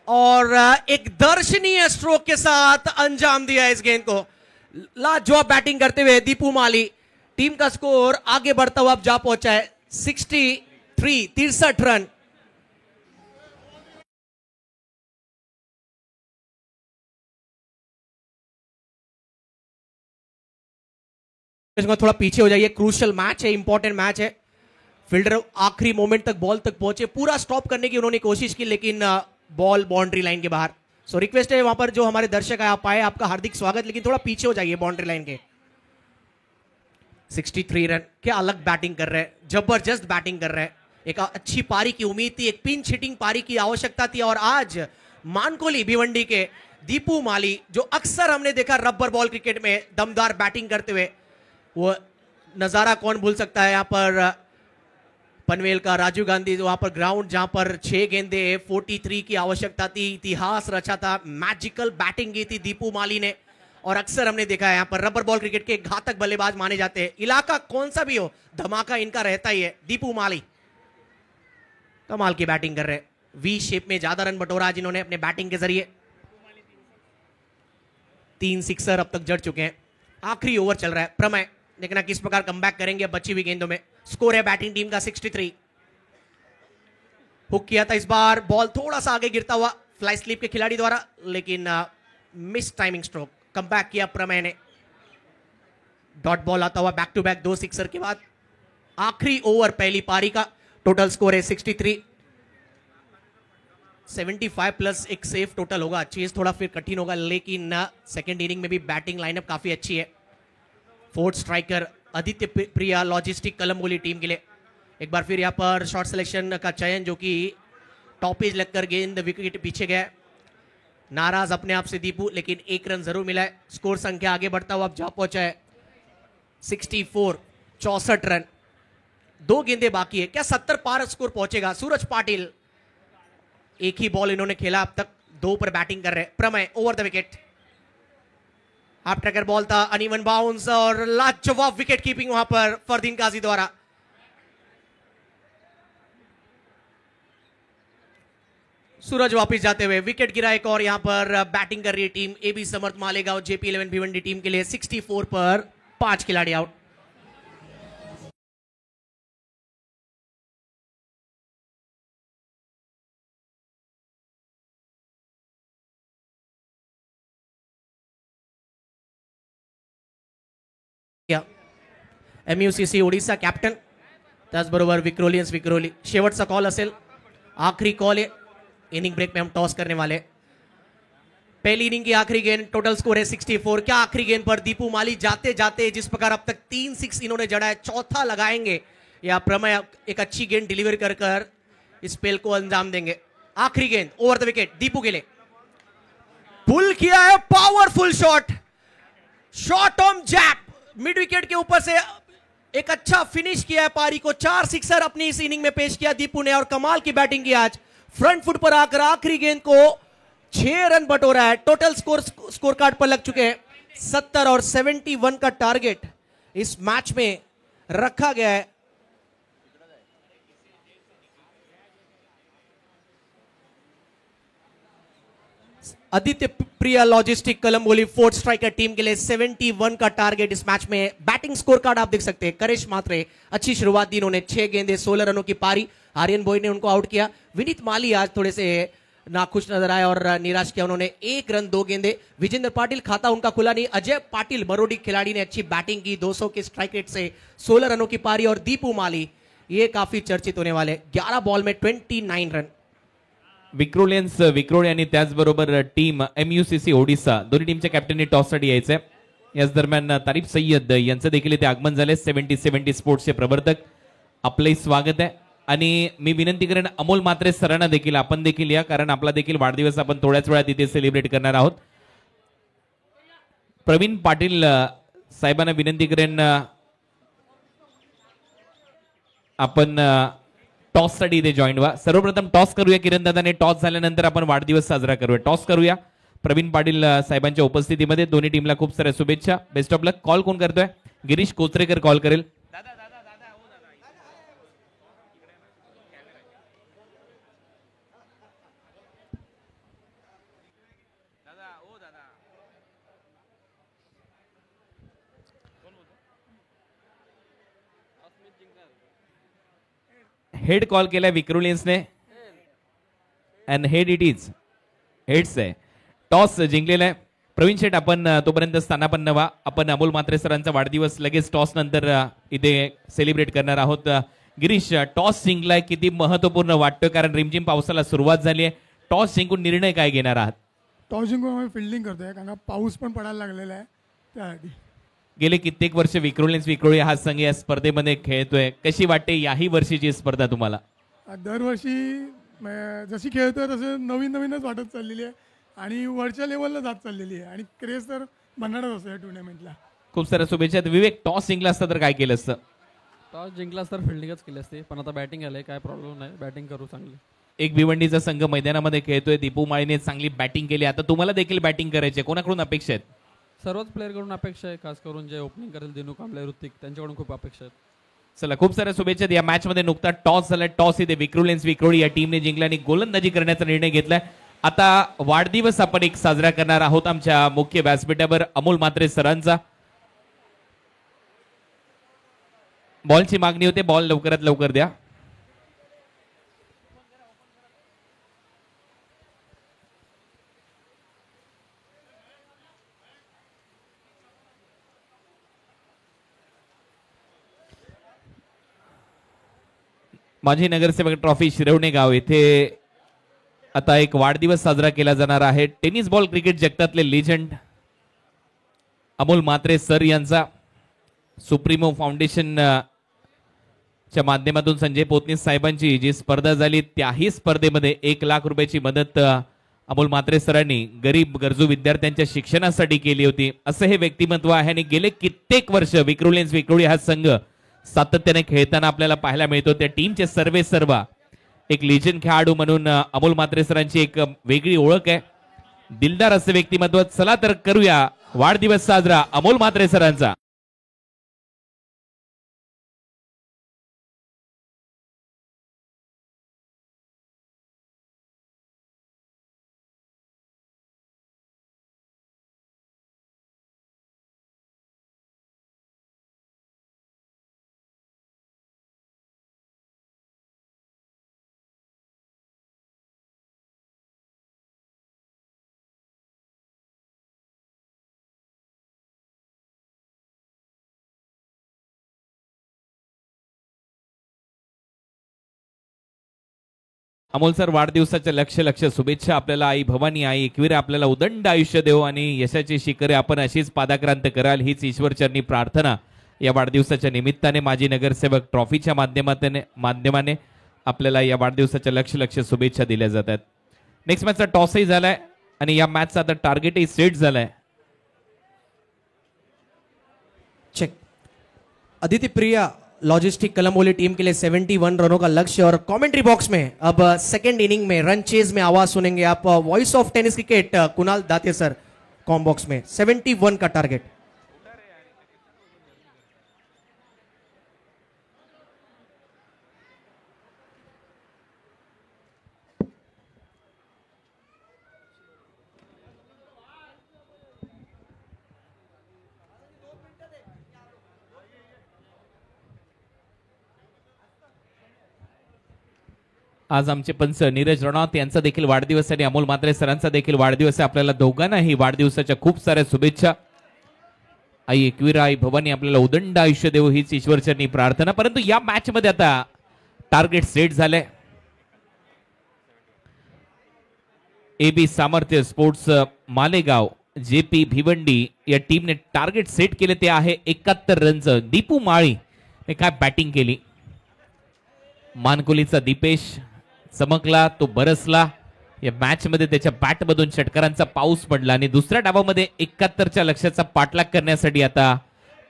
और एक दर्शनीय स्ट्रोक के साथ अंजाम दिया इस गेंद को. लाजवाब बैटिंग करते हुए दीपू माली. टीम का स्कोर आगे बढ़ता हुआ अब जा पहुंचा है 63 रन. थोड़ा पीछे हो जाइए, क्रूशियल मैच है, इंपॉर्टेंट मैच है. फील्डर आखिरी मोमेंट तक बॉल तक पहुंचे, पूरा स्टॉप करने की उन्होंने कोशिश की, लेकिन बॉल बाउंड्री लाइन के बाहर. सो रिक्वेस्ट है वहां पर जो हमारे दर्शक आप आए, आपका हार्दिक स्वागत, लेकिन थोड़ा पीछे हो जाइए बाउंड्री लाइन के. 63 रन, क्या अलग बैटिंग कर रहे हैं, जबरदस्त बैटिंग कर रहे हैं. एक अच्छी पारी की उम्मीद थी, एक पिंच हिटिंग पारी की आवश्यकता थी, और आज मानकोली भिवंडी के दीपू माली, जो अक्सर हमने देखा रबर बॉल क्रिकेट में दमदार बैटिंग करते हुए, वो नजारा कौन भूल सकता है. यहां पर पनवेल का राजीव गांधी वहां पर ग्राउंड जहां पर 6 गेंदे 43 की आवश्यकता थी, इतिहास रचा था, मैजिकल बैटिंग की थी दीपू माली ने. और अक्सर हमने देखा है यहां पर रबर बॉल क्रिकेट के घातक बल्लेबाज माने जाते हैं, इलाका कौन सा भी हो धमाका इनका रहता ही है. दीपू माली कमाल की बैटिंग कर रहे हैं, वी शेप में ज्यादा रन बटोरा आज इन्होंने अपने बैटिंग के जरिए. 3 सिक्सर अब तक जड़ चुके हैं. आखिरी ओवर चल रहा है. प्रमेय देखना किस प्रकार कमबैक करेंगे बची हुई गेंदों में. स्कोर है बैटिंग टीम का 63. हुक किया था इस बार, बॉल थोड़ा सा आगे गिरता हुआ फ्लाई स्लीप के खिलाड़ी द्वारा, लेकिन मिस टाइमिंग स्ट्रोक. कमबैक किया प्रमेय ने. डॉट बॉल आता हुआ बैक टू बैक 2 सिक्सर के बाद. आखिरी ओवर पहली पारी का. टोटल स्कोर है 63. 75 प्लस एक सेफ टोटल होगा. चेज थोड़ा फिर कठिन होगा, लेकिन सेकेंड इनिंग में भी बैटिंग लाइनअप काफी अच्छी है. फोर्थ स्ट्राइकर आदित्य प्रिया लॉजिस्टिक कलमगोली टीम के लिए. एक बार फिर यहां पर शॉर्ट सिलेक्शन का चयन, जो कि टॉपेज लगकर गेंद विकेट पीछे गया. नाराज अपने आप से दीपू, लेकिन 1 रन जरूर मिला है. स्कोर संख्या आगे बढ़ता हुआ अब जा पहुंचा है 64. 64 रन, 2 गेंदे बाकी है. क्या 70 पार स्कोर पहुंचेगा? सूरज पाटिल, एक ही बॉल इन्होंने खेला अब तक, 2 पर बैटिंग कर रहे हैं. प्रमेय over the wicket. Half tracker ball था, अनइवन बाउंस, और लाजवाब विकेट कीपिंग वहां पर फरदीन काजी द्वारा. सूरज वापस जाते हुए विकेट गिरा एक और. यहां पर बैटिंग कर रही है टीम AB समर्थ मालेगांव JP11 भिवंडी टीम के लिए. 64 पर 5 खिलाड़ी आउट. MUCC ओडिसा कॅप्टन, त्याचबरोबर विक्रोलियन्स विक्रोली. शेवटचा कॉल असेल, आखिरी कॉल है. इनिंग ब्रेक में हम टॉस करने वाले. पहली इनिंग की आखिरी गेंद. टोटल स्कोर है 64. क्या आखिरी गेंद पर दीपू माली जाते जाते जिस प्रकार अब तक 3 सिक्स इन्होंने जड़ा है, चौथा लगाएंगे या प्रमेय एक अच्छी गेंद डिलीवर कर कर इस स्पेल को अंजाम देंगे. आखिरी गेंद ओवर द विकेट दीपू के लिए. पुल किया है, powerful shot, shot on JAP, mid wicket के ऊपर से एक अच्छा फिनिश किया है पारी को, 4 सिक्सर अपनी इस इनिंग में पेश किया दीपू ने और कमाल की बैटिंग की आज। फ्रंट फुट पर आकर आखिरी गेंद को 6 रन बटोरा है। टोटल स्कोर कार्ड पर लग चुके हैं 70 और 71 का टारगेट इस मैच में रखा गया है। आदित्य प्रिया logistic Kalamboli fourth striker team के लिए 71 का टारगेट इस मैच में। बैटिंग स्कोर कार्ड आप देख सकते हैं, करिश मात्रे अच्छी शुरुआत दी इन्होंने, 6 गेंदे 16 रनों की पारी। आर्यन बॉय ने उनको आउट किया। विनीत माली आज थोड़े से नाखुश नजर आए और निराश किया उन्होंने, 1 रन 2 गेंदे। विजेंद्र पाटिल खाता उनका खुला नहीं। अजय पाटिल बरोडी खिलाड़ी ने अच्छी बैटिंग की, 200 के स्ट्राइक रेट से 16 रनों की पारी। और दीपू माली ये काफी चर्चित होने वाले, 11 बॉल में 29 रन। विक्रोलियन्स विक्रोळी आणि त्याचबरोबर टीम MUCC ओडिसा दोन्ही टीमच्या कॅप्टननी टॉससाठी यायचंय। याच दरम्यान तारिफ सय्यद यांचं देखील इथे आगमन झाले। 70 स्पोर्ट्सचे प्रवर्तक, आपलंही स्वागत आहे। आणि मी विनंती करेन अमोल मात्रे सरांना देखील आपण देखील या, कारण आपला देखील वाढदिवस आपण थोड्याच वेळात इथे सेलिब्रेट करणार आहोत। प्रवीण पाटील साहेबांना विनंती करेन आपण टॉस साठी इथे जॉईन व्हा। सर्वप्रथम टॉस करूया किरण दादाने, टॉस झाल्यानंतर आपण वाढदिवस साजरा करूया। टॉस करूया प्रवीण पाटील साहेबांच्या उपस्थितीमध्ये। दोन्ही टीमला खूप साऱ्या शुभेच्छा, बेस्ट ऑफ लक। कॉल कोण करतोय? गिरीश कोचरेकर कॉल करेल। हेड कॉल केलाय विक्रोलियन्सने and head it is, heads आहे। टॉस जिंकलेला आहे। प्रवीण शेठ आपण तोपर्यंत स्थानापन्न व्हा, आपण अमोल मात्रे सरांचा वाढदिवस लगेच टॉस नंतर इथे सेलिब्रेट करणार आहोत। गिरीश, टॉस जिंकलाय, किती महत्वपूर्ण वाटतोय? कारण रिमझिम पावसाला सुरुवात झाली आहे, टॉस जिंकून निर्णय काय घेणार आहात? टॉस जिंकून आम्ही फिल्डिंग करतोय, कारण पाऊस पण पडायला लागलेला आहे त्यासाठी। गेले कित्येक वर्ष विक्रोलियन्स विक्रोळी हा संघ या स्पर्धेमध्ये खेळतोय, कशी वाटते याही वर्षीची स्पर्धा तुम्हाला? दरवर्षी जशी खेळतोय तसं नवीन नवीनच वाटत चाललेली आहे आणि वरच्या लेवलला जात चाललेली आहे आणि क्रेज तर बनणारच असतो या टुर्नामेंटला। खूप साऱ्या शुभेच्छा। विवेक, टॉस जिंकला असता तर काय केलं असतं? टॉस जिंकला तर फिल्डिंगच केली असते, पण आता बॅटिंग आलंय, काय प्रॉब्लेम नाही, बॅटिंग करू चांगली। एक भिवंडीचा संघ मैदानामध्ये खेळतोय, दीपू माळीने चांगली बॅटिंग केली, आता तुम्हाला देखील बॅटिंग करायची, कोणाकडून अपेक्षा आहेत? सर्वच प्लेअरकडून अपेक्षा आहे, खास करून जे ओपनिंग करेल दिनू कांबळे, ऋतिक, त्यांच्याकडून खूप अपेक्षा आहेत। चला, खूप साऱ्या शुभेच्छा। या मॅच मध्ये नुकता टॉस झालाय, टॉस इथे विक्रोलियन्स विक्रोळी या टीमने जिंकला आणि गोलंदाजी करण्याचा निर्णय घेतलाय। आता वाढदिवस आपण एक साजरा करणार आहोत आमच्या मुख्य व्यासपीठावर अमोल मात्रे सरांचा। बॉलची मागणी होते, बॉल लवकरात लवकर द्या। माजी नगरसेवक ट्रॉफी शिरवणे गाव येथे आता एक वाढदिवस साजरा केला जाणार आहे। टेनिस बॉल क्रिकेट जगतातले लिजंड अमोल मात्रे सर यांचा सुप्रीमो फाउंडेशन च्या माध्यमातून संजय पोतनीस साहेबांची जी स्पर्धा झाली त्याही स्पर्धेमध्ये 1 लाख रुपयाची मदत अमोल मात्रे सरांनी गरीब गरजू विद्यार्थ्यांच्या शिक्षणासाठी केली होती। असे हे व्यक्तिमत्व आहे आणि गेले कित्येक वर्ष विक्रोलियन्स विक्रोळी हा संघ सातत्याने खेळताना आपल्याला पाहायला मिळतो। त्या टीमचे सर्वे सर्व एक लिजंड खेळाडू म्हणून अमोल मात्रे सरांची एक वेगळी ओळख आहे, दिलदार असे व्यक्तिमत्व। चला तर करूया वाढदिवस साजरा अमोल मात्रे सरांचा। अमोल सर, वाढदिवसाच्या लक्ष शुभेच्छा। आपल्याला आई भवानी, आई एकविरा आपल्याला उदंड आयुष्य देव आणि यशाची शिखरे आपण अशीच पादाक्रांत कराल हीच ईश्वरचरणी प्रार्थना या वाढदिवसाच्या निमित्ताने माजी नगरसेवक ट्रॉफीच्या माध्यमाने आपल्याला या वाढदिवसाच्या लक्ष शुभेच्छा दिल्या जातात। नेक्स्ट मॅचचा टॉसही झालाय आणि या मॅचचा आता टार्गेटही सेट झालाय। चेक अदिति प्रिया लॉजिस्टिक कलमोली टीम के लिए 71 रनों का लक्ष्य। और कमेंट्री बॉक्स में अब सेकंड इनिंग में रन चेज में आवाज सुनेंगे आप। Voice of tennis cricket Kunal Date sir com box में 71 का टारगेट। आज आमचे पंच नीरज रणौत यांचा देखील वाढदिवस आणि अमोल म्हात्रे सरांचा देखील वाढदिवस आहे। आपल्याला दोघांनाही वाढदिवसाच्या खूप साऱ्या शुभेच्छा। आई एकविरा आई भवानी आपल्याला उदंड आयुष्य देव हीच ईश्वरचरणी प्रार्थना। परंतु या मॅच मध्ये आता टार्गेट सेट झाले। एबी सामर्थ्य स्पोर्ट्स मालेगाव जेपी भिवंडी या टीमने टार्गेट सेट केले ते आहे 71 रनचं। दीपू माळी ने काय बॅटिंग केली। मानकुलीचा दीपेश चमकला, तो बरसला। या मॅच मध्ये त्याच्या बॅट मधून षटकारांचा पाऊस पडला आणि दुसऱ्या डावामध्ये 71च्या लक्ष्याचा पाठलाग करण्यासाठी आता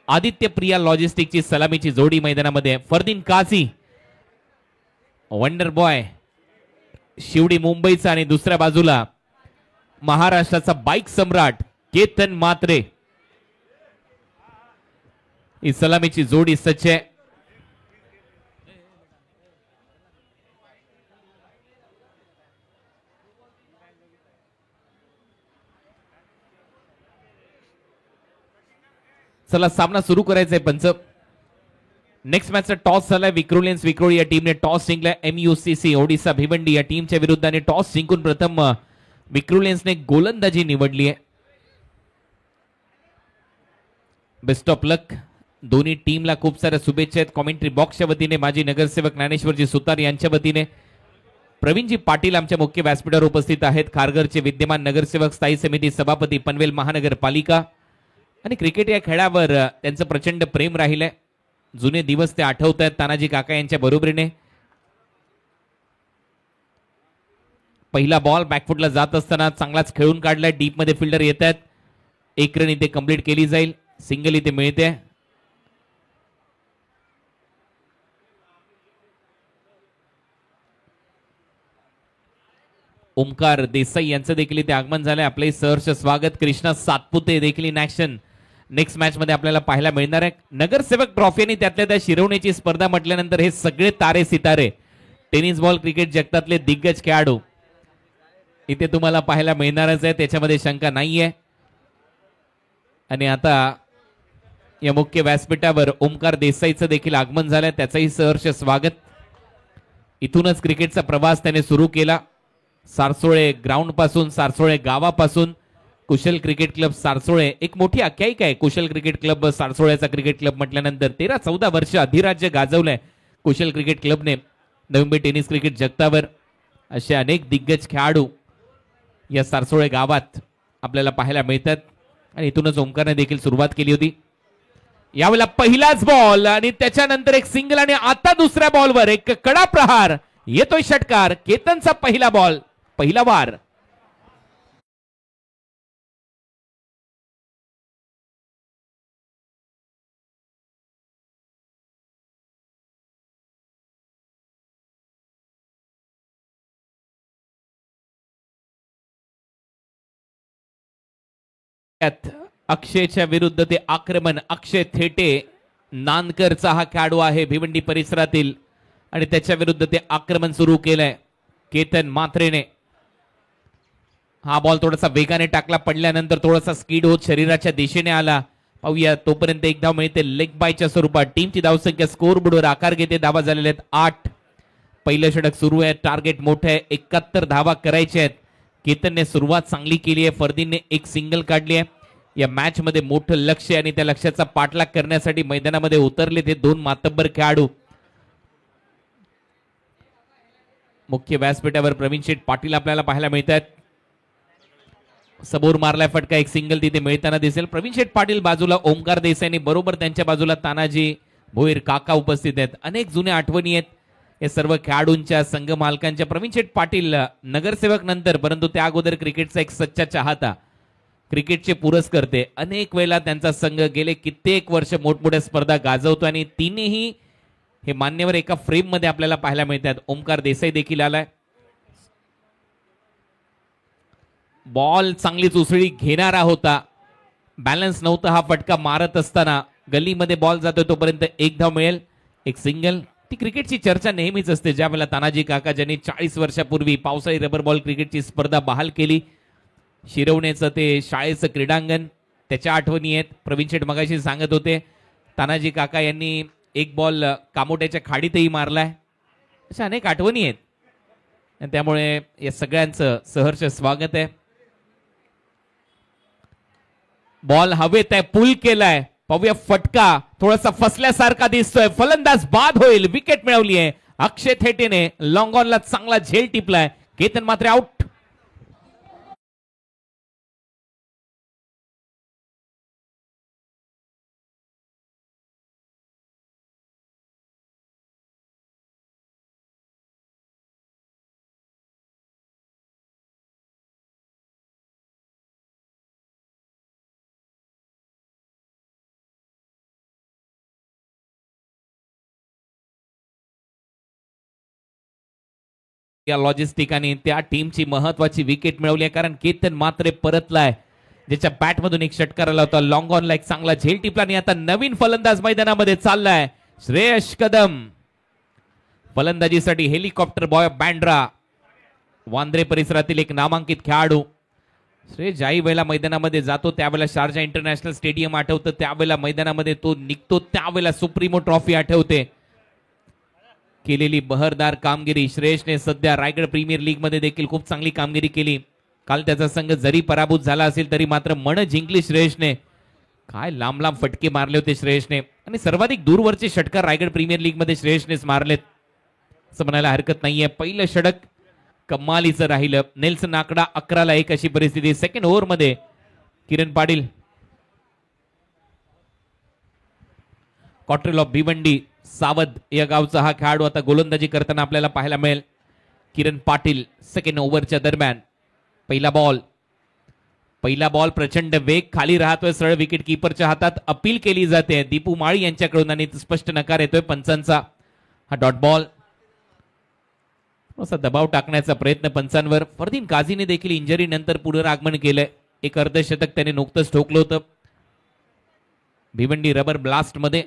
आदित्य प्रिया लॉजिस्टिकची सलामीची जोडी मैदानामध्ये। फरदीन काझी वंडर बॉय शिवडी मुंबईचा आणि दुसऱ्या बाजूला महाराष्ट्राचा बाईक सम्राट केतन म्हात्रे। ही सलामीची जोडी सच्च आहे। चला सामना सुरू करायचा आहे पंच। नेक्स्ट मॅचचा टॉस झालाय। विक्रोलियन्स विक्रोळी या टीमने टॉस जिंकलाय। MUCC ओडिसा भिवंडी या टीमच्या विरुद्धाने टॉस जिंकून प्रथम विक्रोलियन्सने गोलंदाजी निवडली आहे। Best of luck. दोन्ही टीमला खूप साऱ्या शुभेच्छा आहेत। कॉमेंट्री बॉक्सच्या वतीने माजी नगरसेवक ज्ञानेश्वरजी सुतार यांच्या वतीने प्रवीणजी पाटील आमच्या मुख्य व्यासपीठावर उपस्थित आहेत। खारघरचे विद्यमान नगरसेवक, स्थायी समिती सभापती, पनवेल महानगरपालिका आणि क्रिकेट या खेळावर त्यांचं प्रचंड प्रेम राहिलंय। जुने दिवस ते आठवत आहेत तानाजी काका यांच्या बरोबरीने। पहिला बॉल बॅकफुटला जात असताना चांगलाच खेळून काढलाय। डीप मध्ये फिल्डर येत आहेत। एक रन इथे कंप्लीट केली जाईल। सिंगल इथे मिळते। ओमकार देसाई यांचं देखील इथे आगमन झालंय। आपले सहर्ष स्वागत। कृष्णा सातपुते देखील इन ऍक्शन नेक्स्ट मॅच मध्ये आपल्याला पाहायला मिळणार आहे। नगरसेवक ट्रॉफी आणि त्यातल्या त्या शिरवण्याची स्पर्धा म्हटल्यानंतर हे सगळे तारे सितारे टेनिस बॉल क्रिकेट जगतातले दिग्गज खेळाडू इथे तुम्हाला पाहायला मिळणारच आहे, त्याच्यामध्ये शंका नाहीये। आणि आता या मुख्य व्यासपीठावर ओमकार देसाईचं देखील आगमन झालंय, त्याचंही सहर्ष स्वागत। इथूनच क्रिकेटचा प्रवास त्याने सुरू केला। सारसोळे ग्राउंड पासून, सारसोळे गावापासून कुशल क्रिकेट क्लब सारसोळे एक मोठी आख्यायिका आहे। कुशल क्रिकेट क्लब सारसोळ्याचा क्रिकेट क्लब म्हटल्यानंतर 13-14 वर्ष अधिराज्य गाजवलंय कुशल cricket क्लबने Navi Mumbai tennis cricket जगतावर। असे अनेक दिग्गज खेळाडू या सारसोळे गावात आपल्याला पाहायला मिळतात आणि इथूनच ओमकारने देखील सुरुवात केली होती। यावेळेला पहिलाच बॉल आणि त्याच्यानंतर एक सिंगल आणि आता दुसऱ्या बॉलवर एक कडा प्रहार येतोय षटकार। केतनचा पहिला बॉल, पहिला वार। अक्षयच्या विरुद्ध ते आक्रमण। अक्षय थेटे नानकरचा हा खेळाडू आहे भिवंडी परिसरातील आणि त्याच्या विरुद्ध ते आक्रमण सुरू केलंय केतन म्हात्रेने। हा बॉल थोडासा वेगाने टाकला, पडल्यानंतर थोडासा स्पीड होत शरीराच्या दिशेने आला। पाहूया तोपर्यंत एक धाव मिळते लेग बायच्या स्वरूपात। टीमची धावसंख्या स्कोर बोर्डवर आकार घेते। धावा झालेल्या आहेत 8। पहिलं षटक सुरू आहे। टार्गेट मोठं आहे, 71 धावा करायच्या आहेत। केतनने सुरुवात चांगली केली आहे। फरदीनने एक सिंगल काढली आहे। या मॅच मध्ये मोठं लक्ष आणि त्या लक्ष्याचा पाठलाग करण्यासाठी मैदानामध्ये उतरले ते दोन मातब्बर खेळाडू। मुख्य व्यासपीठावर प्रवीण शेठ पाटील आपल्याला पाहायला मिळतात। समोर मारलाय फटका, एक सिंगल तिथे मिळताना दिसेल। प्रवीण शेठ पाटील बाजूला ओमकार देसाई, बरोबर त्यांच्या बाजूला तानाजी भोईर काका उपस्थित आहेत। अनेक जुन्या आठवणी आहेत या सर्व खेळाडूंच्या, संघ मालकांच्या। प्रवीण शेठ पाटील नगरसेवक नंतर, परंतु त्या अगोदर क्रिकेटचा एक सच्चा चाहता। क्रिकेटचे पुरस्कर्ते. अनेक वेळेला त्यांचा संघ गेले कित्येक वर्ष मोठमोठ्या स्पर्धा गाजवतो आणि तिनेही हे मान्यवर एका फ्रेम मध्ये आपल्याला पाहायला मिळतात. ओमकार देसाई देखील आलाय. बॉल चांगलीच उसळी घेणारा होता, बॅलन्स नव्हता हा फटका मारत असताना. गल्लीमध्ये बॉल जातोय तोपर्यंत एक धाव मिळेल, एक सिंगल. ती क्रिकेटची चर्चा नेहमीच असते. ज्या वेळेला तानाजी काका ज्यांनी 40 वर्षापूर्वी पावसाळी रबर बॉल क्रिकेटची स्पर्धा बहाल केली, शिरवण्याचं ते शाळेचं क्रीडांगण, त्याच्या आठवणी आहेत. प्रवीण शेठ मगाशी सांगत होते तानाजी काका यांनी एक बॉल कामोट्याच्या खाडीतही मारलाय. अशा अनेक आठवणी आहेत आणि त्यामुळे या सगळ्यांचं सहर्ष स्वागत आहे. बॉल हवेत आहे, पुल केलाय, पाहूया फटका थोडासा फसल्यासारखा दिसतोय. फलंदाज बाद होईल, विकेट मिळवली आहे अक्षय थेटेने. लॉंग ऑनला चांगला झेल टिपलाय. केतन मात्र आउट. या लॉजिस्टिकाने त्या टीमची महत्वाची विकेट मिळवली आहे, कारण केतन मात्रे परतलाय, ज्याच्या बॅट मधून एक षटकार आला होता. लॉंग ऑनला एक चांगला झेल टिपला आणि आता नवीन फलंदाज मैदानामध्ये चाललाय श्रेयश कदम. फलंदाजीसाठी हेलिकॉप्टर बॉय बँड्रा, वांद्रे परिसरातील एक नामांकित खेळाडू. श्रेयश ज्याही वेळेला मैदानामध्ये जातो त्यावेळेला शारजा इंटरनॅशनल स्टेडियम आठवतं, त्यावेळेला मैदानामध्ये तो निघतो त्यावेळेला सुप्रीमो ट्रॉफी आठवते. केलेली बहरदार कामगिरी श्रेयसने सध्या रायगड प्रीमियर लीग मध्ये देखील खूप चांगली कामगिरी केली. काल त्याचा संघ जरी पराभूत झाला असेल तरी मात्र मन जिंकली श्रेयसने. काय लांब लांब फटके मारले होते श्रेयसने आणि सर्वाधिक दूरवरचे षटकार रायगड प्रीमियर लीग मध्ये श्रेयसनेच मारलेत असं म्हणायला हरकत नाहीये. पहिलं षटक कमालीचं राहिलं. नेल्सन आकडा 11-1 अशी परिस्थिती. सेकंड ओव्हर मध्ये किरण पाटील, कॉट्रेल ऑफ भिवंडी सावध या गावचा हा खेळाडू आता गोलंदाजी करताना आपल्याला पाहायला मिळेल. किरण पाटील सेकंड ओव्हरच्या दरम्यान पहिला बॉल प्रचंड वेग खाली राहतोय, सरळ विकेट कीपरच्या हातात. अपील केली जाते दीपू माळी यांच्याकडून आणि स्पष्ट नकार येतोय पंचांचा. हा डॉट बॉल, असा दबाव टाकण्याचा प्रयत्न पंचांवर. फरदीन काझीने देखील इंजरी नंतर पुनरागमन केलंय. एक अर्धशतक त्याने नुकतंच ठोकलं होतं भिवंडी रबर ब्लास्ट मध्ये.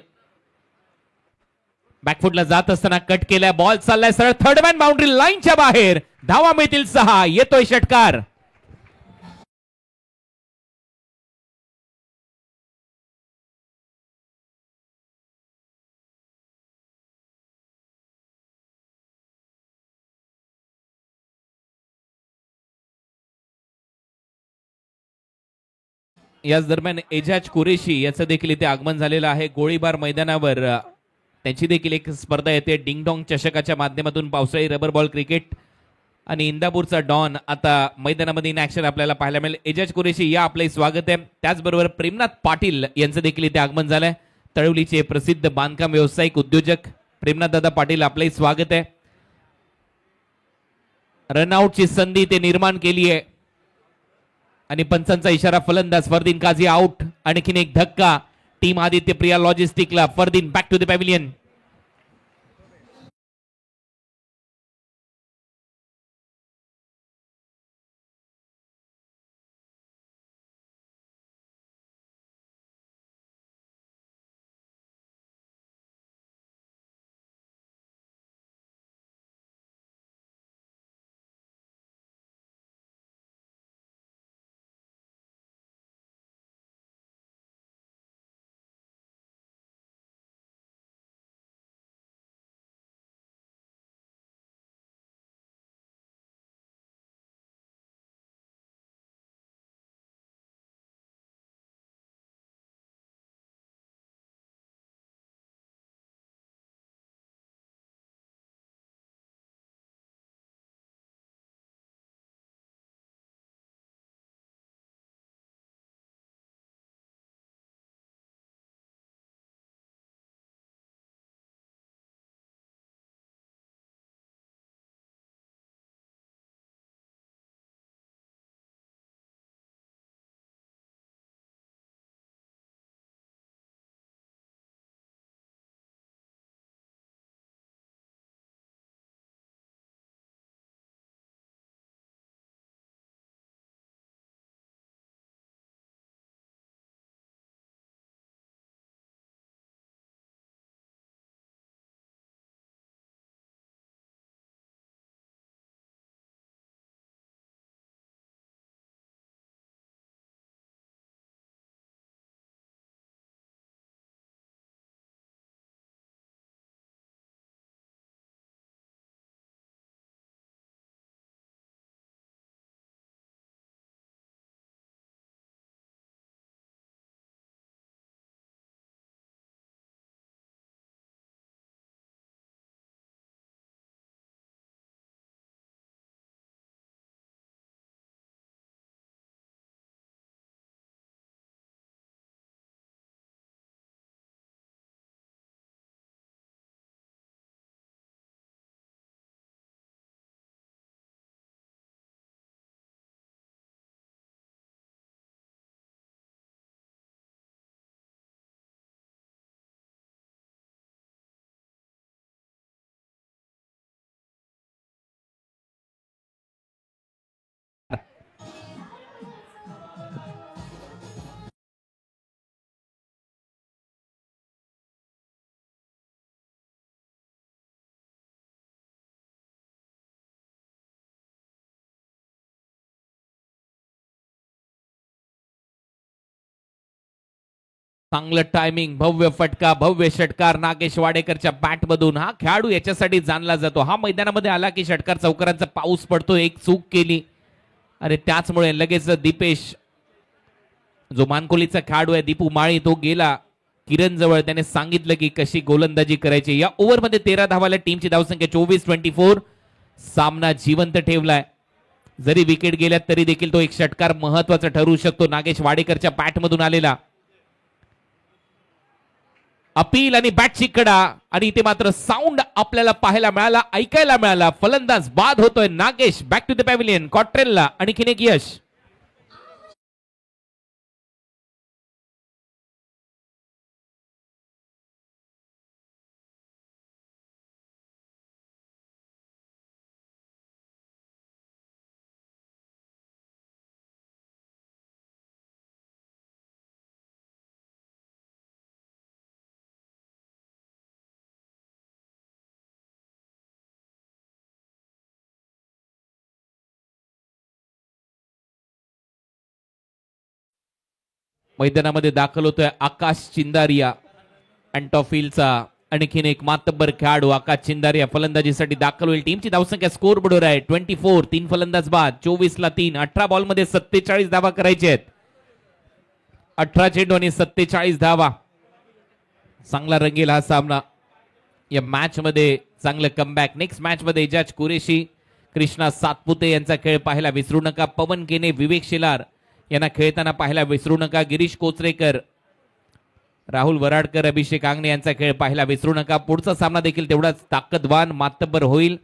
बॅकफुटला जात असताना कट केलाय, बॉल चाललाय सरळ थर्ड मॅन बाउंड्री लाईनच्या बाहेर. धावा मिळतील 6. येतोय षटकार. याच दरम्यान एजाज कुरेशी याचं देखील इथे आगमन झालेलं आहे. गोळीबार मैदानावर त्यांची देखील एक स्पर्धा येते डिंगडॉंग चषकाच्या माध्यमातून. पावसाळी रबर बॉल क्रिकेट आणि इंदापूरचा डॉन आता मैदानामध्ये इन ऍक्शन आपल्याला पाहायला मिळेल. एजाज कुरेशी या आपले स्वागत आहे. त्याचबरोबर प्रेमनाथ पाटील यांचं देखील इथे आगमन झालंय. तळवलीचे प्रसिद्ध बांधकाम व्यावसायिक उद्योजक प्रेमनाथ दादा पाटील आपले स्वागत आहे. रनआउटची संधी ते निर्माण केली आहे आणि पंचांचा इशारा. फलंदाज फरदीन काझी आउट. आणखीन एक धक्का टीम आदित्य प्रिया लॉजिस्टिकला. Fardeen back to the pavilion. चांगलं टायमिंग, भव्य फटका, भव्य षटकार नागेश वाडेकरच्या बॅट मधून. हा खेळाडू याच्यासाठी जाणला जातो. हा मैदानामध्ये आला की षटकार चौकारांचा पाऊस पडतो. एक चूक केली आणि त्याचमुळे लगेच दीपेश, जो मानकोलीचा खेळाडू आहे दीपू माळी, तो गेला किरण जवळ. त्याने सांगितलं की कशी गोलंदाजी करायची. या ओव्हरमध्ये 13 धावाला टीमची धावसंख्या 24-24. सामना जिवंत ठेवलाय. जरी विकेट गेल्यात तरी देखील तो एक षटकार महत्वाचा ठरू शकतो. नागेश वाडेकरच्या बॅट मधून आलेला अपील आणि बॅटची कडा, आणि इथे मात्र साऊंड आपल्याला पाहायला मिळाला, ऐकायला मिळाला. फलंदाज बाद होतोय. Nagesh back to the pavilion. कॉट्रेलला आणखीन एक यश. मैदानामध्ये दाखल होतोय आकाश चिंदारिया, अँटॉफिलचा आणखीन एक मातब्बर खेळाडू. आकाश चिंदारिया फलंदाजीसाठी दाखल होईल. टीमची धावसंख्या स्कोर बोर्डवर आहे 24. 3 फलंदाज बाद, 24ला 3. 18 बॉल मध्ये 47 धावा करायचे आहेत. 18 चेंडू आणि 47 धावा. चांगला रंगेल हा सामना. या मॅच मध्ये चांगलं कमबॅक. नेक्स्ट मॅच मध्ये एजाज कुरेशी, कृष्णा सातपुते यांचा खेळ पाहायला विसरू नका. पवन केने, विवेक शेलार यांना खेळताना पाहायला विसरू नका. गिरीश कोचरेकर, राहुल वराडकर, अभिषेक आंगणे यांचा खेळ पाहायला विसरू नका. पुढचा सामना देखील तेवढाच ताकदवान, मातब्बर होईल.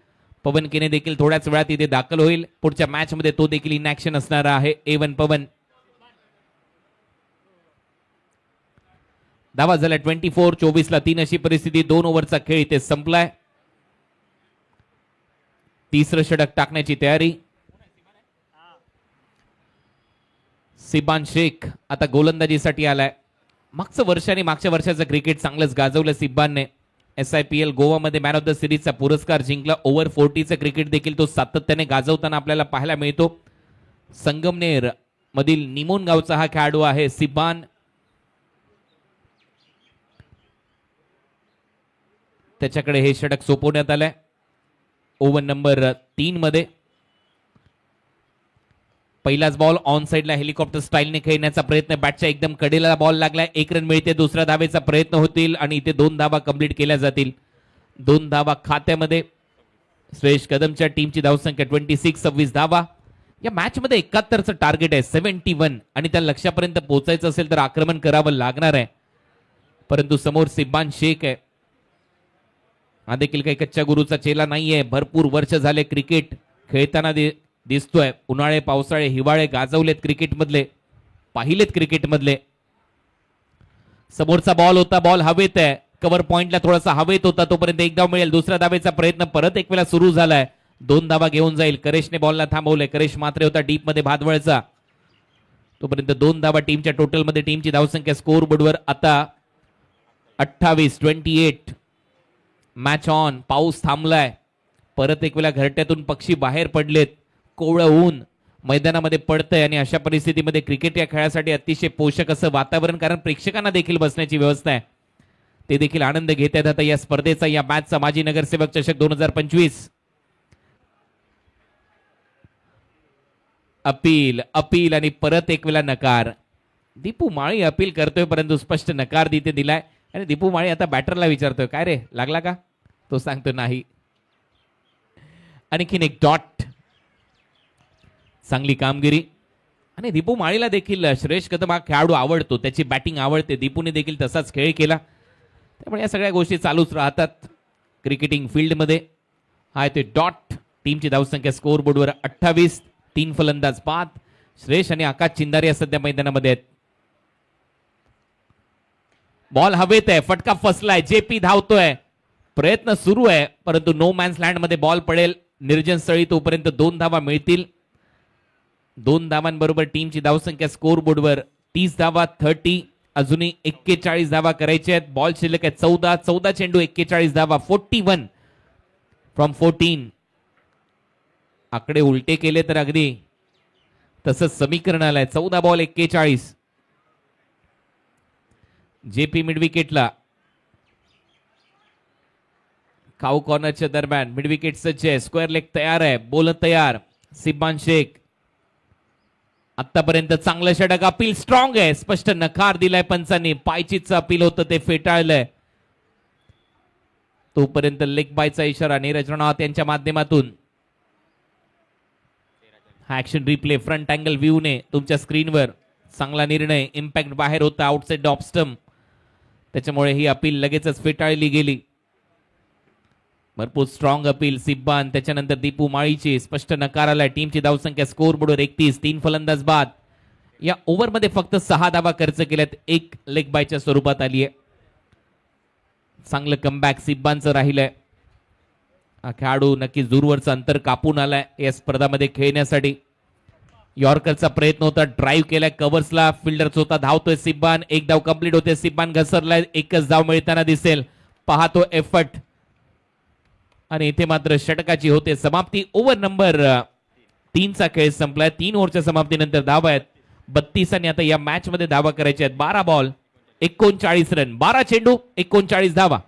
पवन केने देखील थोड्याच वेळात इथे दाखल होईल. पुढच्या मॅच मध्ये तो देखील इन ऍक्शन असणार आहे. A1 पवन. धावा झाल्या 24. 24ला 3 अशी परिस्थिती. 2 ओव्हरचा खेळ इथे संपलाय. तिसरं षटक टाकण्याची तयारी. सिबान शेख आता गोलंदाजीसाठी आलाय. मागचं वर्ष आणि मागच्या वर्षाचं क्रिकेट चांगलंच गाजवलं सिब्बानने. SIPL गोवामध्ये मॅन ऑफ द सिरीजचा पुरस्कार जिंकला. ओव्हर 40चं क्रिकेट देखील तो सातत्याने गाजवताना आपल्याला पाहायला मिळतो. संगमनेर मधील निमोन गावचा हा खेळाडू आहे सिब्बान. त्याच्याकडे हे षटक सोपवण्यात आलंय ओव्हर नंबर 3 मध्ये. पहिलाच बॉल ऑन साइडला हेलिकॉप्टर स्टाईलने खेळण्याचा प्रयत्न. बॅटच्या एकदम कडेला बॉल लागलाय. 1 रन मिळते. दुसऱ्या धावेचा प्रयत्न होतील आणि इथे 2 धावा कंप्लीट केल्या जातील. 2 धावा खात्यामध्ये. श्रेयस कदमच्या टीमची धावसंख्या 26. 26 धावा. या मॅच मध्ये 71चं टार्गेट आहे. 71 आणि त्या लक्ष्यापर्यंत पोहोचायचं असेल तर आक्रमण करावं लागणार आहे. परंतु समोर सिब्बान शेख आहे. हा देखील काही कच्च्या गुरुचा चेला नाहीये. भरपूर वर्ष झाले क्रिकेट खेळताना दिसतोय. उन्हाळे, पावसाळे, हिवाळे गाजवलेत क्रिकेटमधले, पाहिलेत क्रिकेटमधले. समोरचा बॉल होता. बॉल हवेत आहे. कव्हर पॉइंटला थोडासा हवेत होता. तोपर्यंत एक धाव मिळेल. दुसऱ्या धावेचा प्रयत्न परत एक वेळा सुरू झालाय. 2 धावा घेऊन जाईल. करेशने बॉलला थांबवलंय. करेश मात्र होता डीप मध्ये भादवळचा. तोपर्यंत 2 धावा टीमच्या टोटल मध्ये. टीमची धावसंख्या स्कोर बोर्डवर आता 28-28. Match on. पाऊस थांबलाय. परत एक वेळा घरट्यातून पक्षी बाहेर पडलेत. कोवळं ऊन मैदानामध्ये पडतंय आणि अशा परिस्थितीमध्ये क्रिकेट या खेळासाठी अतिशय पोषक असं वातावरण, कारण प्रेक्षकांना देखील बसण्याची व्यवस्था आहे. ते देखील आनंद घेत आहेत आता या स्पर्धेचा, या मॅचचा. माजी नगरसेवक चषक 2025. अपील आणि परत एक वेळा नकार. दीपू माळी अपील करतोय परंतु स्पष्ट नकार तिथे दिलाय. आणि दीपू माळी आता बॅटरला विचारतोय, काय रे लागला का? तो सांगतो नाही. आणखीन एक डॉट. चांगली कामगिरी. आणि दीपू माळीला देखील श्रेयस कदम हा खेळाडू आवडतो. त्याची बॅटिंग आवडते. दीपूने देखील तसाच खेळ केला. त्यामुळे या सगळ्या गोष्टी चालूच राहतात क्रिकेटिंग फील्डमध्ये. हा ते डॉट. टीमची धावसंख्या स्कोर बोर्डवर 28. 3 फलंदाज बाद. श्रेयस आणि आकाश चिंदारिया सध्या मैदानामध्ये आहेत. बॉल हवेत आहे. फटका फसलाय. JP धावतोय. प्रयत्न सुरू आहे परंतु नो मॅन्स लँड मध्ये बॉल पडेल. निर्जन स्थळी तोपर्यंत 2 धावा मिळतील. 2 धावांबरोबर टीमची धावसंख्या स्कोर बोर्डवर 30 धावा. 30. अजूनही 41 धावा करायचे आहेत. बॉल शिल्लक आहे 14 चेंडू 41 धावा. 41 फ्रॉम 14. आकडे उलटे केले तर अगदी तसंच समीकरण आलंय. 14 बॉल 41. जेपी मिड विकेटला. काऊ कॉर्नरच्या दरम्यान मिड विकेट सज्ज आहे. स्क्वेअर लेग तयार आहे. बोलर तयार. सिब्बान शेख आतापर्यंत चांगलं षटक. अपील स्ट्रॉंग आहे. स्पष्ट नकार दिलाय पंचांनी. पायचीच अपील होतं ते फेटाळलंय. तोपर्यंत लेग बायचा इशारा नीरज रणावत यांच्या माध्यमातून. हा action replay front angle view ने तुमच्या स्क्रीनवर. चांगला निर्णय. इम्पॅक्ट बाहेर होता आउटसाइड ऑफ स्टंप. त्याच्यामुळे ही अपील लगेचच फेटाळली गेली. भरपूर स्ट्रॉंग अपील. सिब्बान त्याच्यानंतर दीपू माळीची स्पष्ट नकार आलाय. टीमची धावसंख्या स्कोर बोर्डवर 31. 3 फलंदाज बाद. या ओव्हरमध्ये फक्त 6 धावा खर्च केल्यात. एक लेग बायच्या स्वरूपात आली आहे. चांगलं कमबॅक सिब्बानचं राहिलंय. हा खेळाडू नक्कीच दूरवरचं अंतर कापून आलाय या स्पर्धामध्ये खेळण्यासाठी. यॉर्करचा प्रयत्न होता. ड्राईव्ह केलाय कव्हर्सला. फिल्डर स्वतः धावतोय. सिब्बान एक धाव कंप्लीट होते. सिब्बान घसरलाय. एकच धाव मिळताना दिसेल. पाहतो एफर्ट. आणि इथे मात्र षटकाची होते समाप्ती. ओव्हर नंबर 3चा खेळ संपलाय. 3 ओव्हरच्या समाप्तीनंतर धावा आहेत 32 आणि आता या मॅच मध्ये धावा करायच्या आहेत. 12 बॉल 39 रन. 12 चेंडू 39 धावा.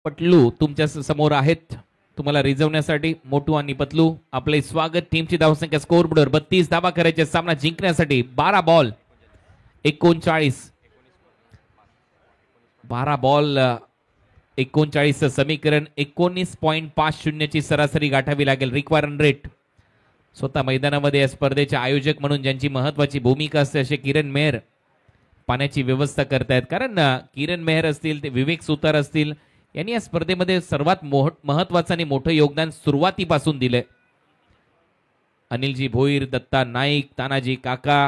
पटलू तुमच्या समोर आहेत तुम्हाला रिझवण्यासाठी. मोटू आणि पतलू आपले स्वागत. टीमची धावसंख्या स्कोर बोर्डवर 32 धावा करायचे सामना जिंकण्यासाठी. 12 बॉल 39. 12 बॉल 39 समीकरण. 19.50 ची सरासरी गाठावी लागेल. Require run rate. स्वतः मैदानामध्ये या स्पर्धेचे आयोजक म्हणून ज्यांची महत्वाची भूमिका असते असे किरण मेहर पाण्याची व्यवस्था करतायत. कारण किरण मेहर असतील ते विवेक सुतार असतील यांनी या स्पर्धेमध्ये सर्वात महत्वाचं आणि मोठं योगदान सुरुवातीपासून दिलंय. अनिलजी भोईर, दत्ता नाईक, तानाजी काका,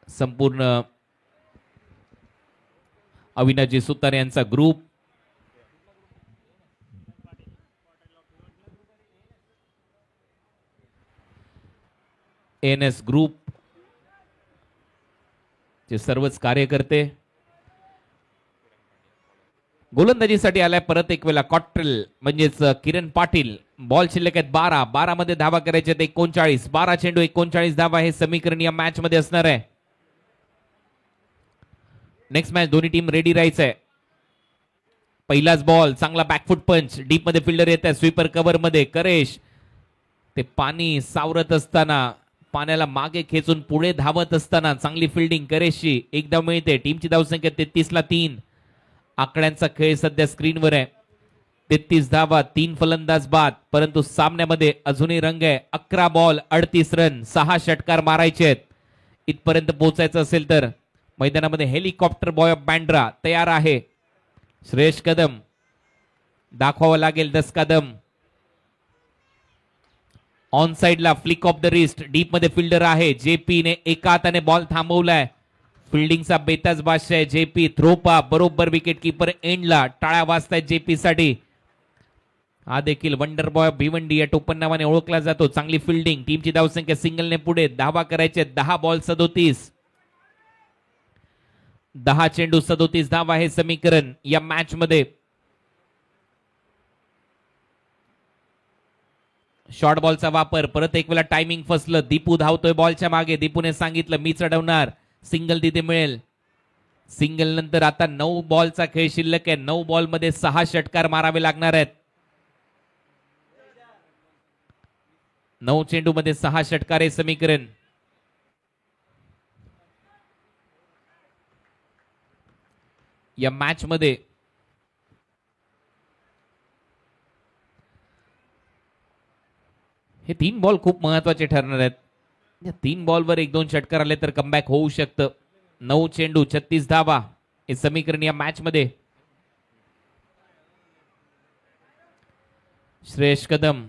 संपूर्ण अविनाशजी सुतार यांचा ग्रुप. एनएस ग्रुप चे सर्वच कार्यकर्ते. गोलंदाजीसाठी आलाय परत एक वेळा कॉट्रेल म्हणजेच किरण पाटील. बॉल शिल्लक आहेत 12. 12 मध्ये धावा करायचे 39. 12 चेंडू 39 धावा हे समीकरण या मॅच मध्ये असणार आहे. नेक्स्ट मॅच दोन्ही टीम रेडी राहायचंय. पहिलाच बॉल चांगला बॅकफुट पंच. डीप मध्ये फिल्डर येत आहे. स्वीपर कव्हर मध्ये करेश. ते पाणी सावरत असताना पाण्याला मागे खेचून पुढे धावत असताना चांगली फिल्डिंग करेशची. एक धाव मिळते. टीमची धावसंख्या 33 ला 3. आकड्यांचा खेळ सध्या स्क्रीनवर आहे. 33 धावा 3 फलंदाज बाद. परंतु सामन्यामध्ये अजूनही रंग आहे. 11 बॉल 38 रन. 6 षटकार मारायचे आहेत. इथपर्यंत पोहोचायचं असेल तर मैदानामध्ये हेलिकॉप्टर बॉय ऑफ बँड्रा तयार आहे. श्रेयस कदम दाखवावं लागेल. 10 कदम ऑन साइडला flick of the wrist. Deep मध्ये फिल्डर आहे. जेपी ने एका हाताने बॉल थांबवलाय. फिल्डिंगचा बेताज बादशाह आहे जेपी. थ्रोपा बरोबर विकेट कीपर एंडला. टाळ्या वाजतायत जेपी साठी. हा देखील वंडर बॉय भिवंडी या टोपण नावाने ओळखला जातो. चांगली फिल्डिंग. टीमची धावसंख्या सिंगलने पुढे. धावा करायचे 10 बॉल 37. 10 चेंडू 37 धावा हे समीकरण या मॅच मध्ये. शॉर्ट बॉलचा वापर. परत एक वेळा टायमिंग फसलं. दीपू धावतोय बॉलच्या मागे. दीपूने सांगितलं मी चढवणार. सिंगल तिथे मिळेल. सिंगल नंतर आता 9 बॉलचा खेळ शिल्लक आहे. 9 बॉल मध्ये 6 षटकार मारावे लागणार आहेत. 9 चेंडू मध्ये 6 षटकार हे समीकरण. या मॅच मध्ये हे 3 बॉल खूप महत्वाचे ठरणार आहेत. या 3 बॉलवर 1-2 षटकार आले तर कमबॅक होऊ शकतं. 9 चेंडू 36 धावा हे समीकरण या मॅच मध्ये. श्रेयस कदम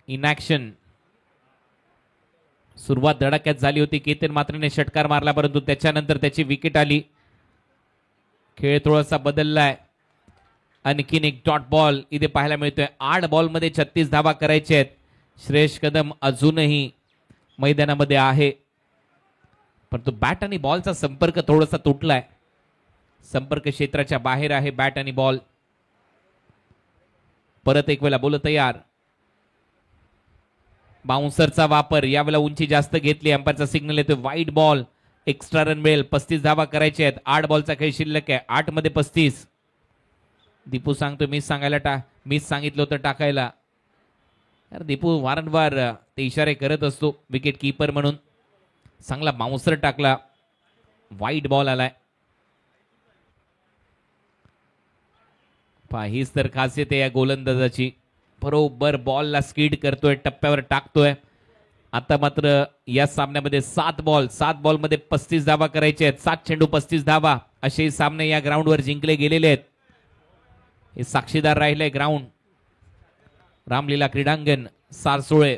इन ऍक्शन. सुरुवात धडाक्यात झाली होती. केतन मात्रेने षटकार मारला परंतु त्याच्यानंतर त्याची विकेट आली. खेळ थोडासा बदललाय. आणखीन एक डॉट बॉल इथे पाहायला मिळतोय. 8 बॉलमध्ये 36 धावा करायचे आहेत. श्रेयस कदम अजूनही मैदानामध्ये आहे, परंतु बॅट आणि बॉलचा संपर्क थोडासा तुटलाय. संपर्क क्षेत्राच्या बाहेर आहे बॅट आणि बॉल. परत एक वेळा बोल तयार. बाउन्सरचा वापर, यावेळेला उंची जास्त घेतली. अंपायरचा सिग्नल येतो वाईड बॉल. एक्स्ट्रा रन मिळेल. 35 धावा करायचे आहेत. 8 बॉलचा खेळ शिल्लक आहे. 8 मध्ये 35. दीपू सांगतो मीच सांगितलं होतं टाकायला. यार दीपू वारंवार ते इशारे करत असतो विकेट कीपर म्हणून. चांगला बाउन्सर टाकला. वाईड बॉल आलाय. हीच तर खासियत आहे या गोलंदाजाची. बरोबर बॉलला स्किड करतोय, टप्प्यावर टाकतोय. आता मात्र या सामन्यामध्ये 7 बॉलमध्ये 35 धावा करायचे आहेत. 7 चेंडू 35 धावा असे सामने या ग्राउंडवर जिंकले गेलेले आहेत. हे साक्षीदार राहिले ground. Ramlila क्रीडांगण Sarsole.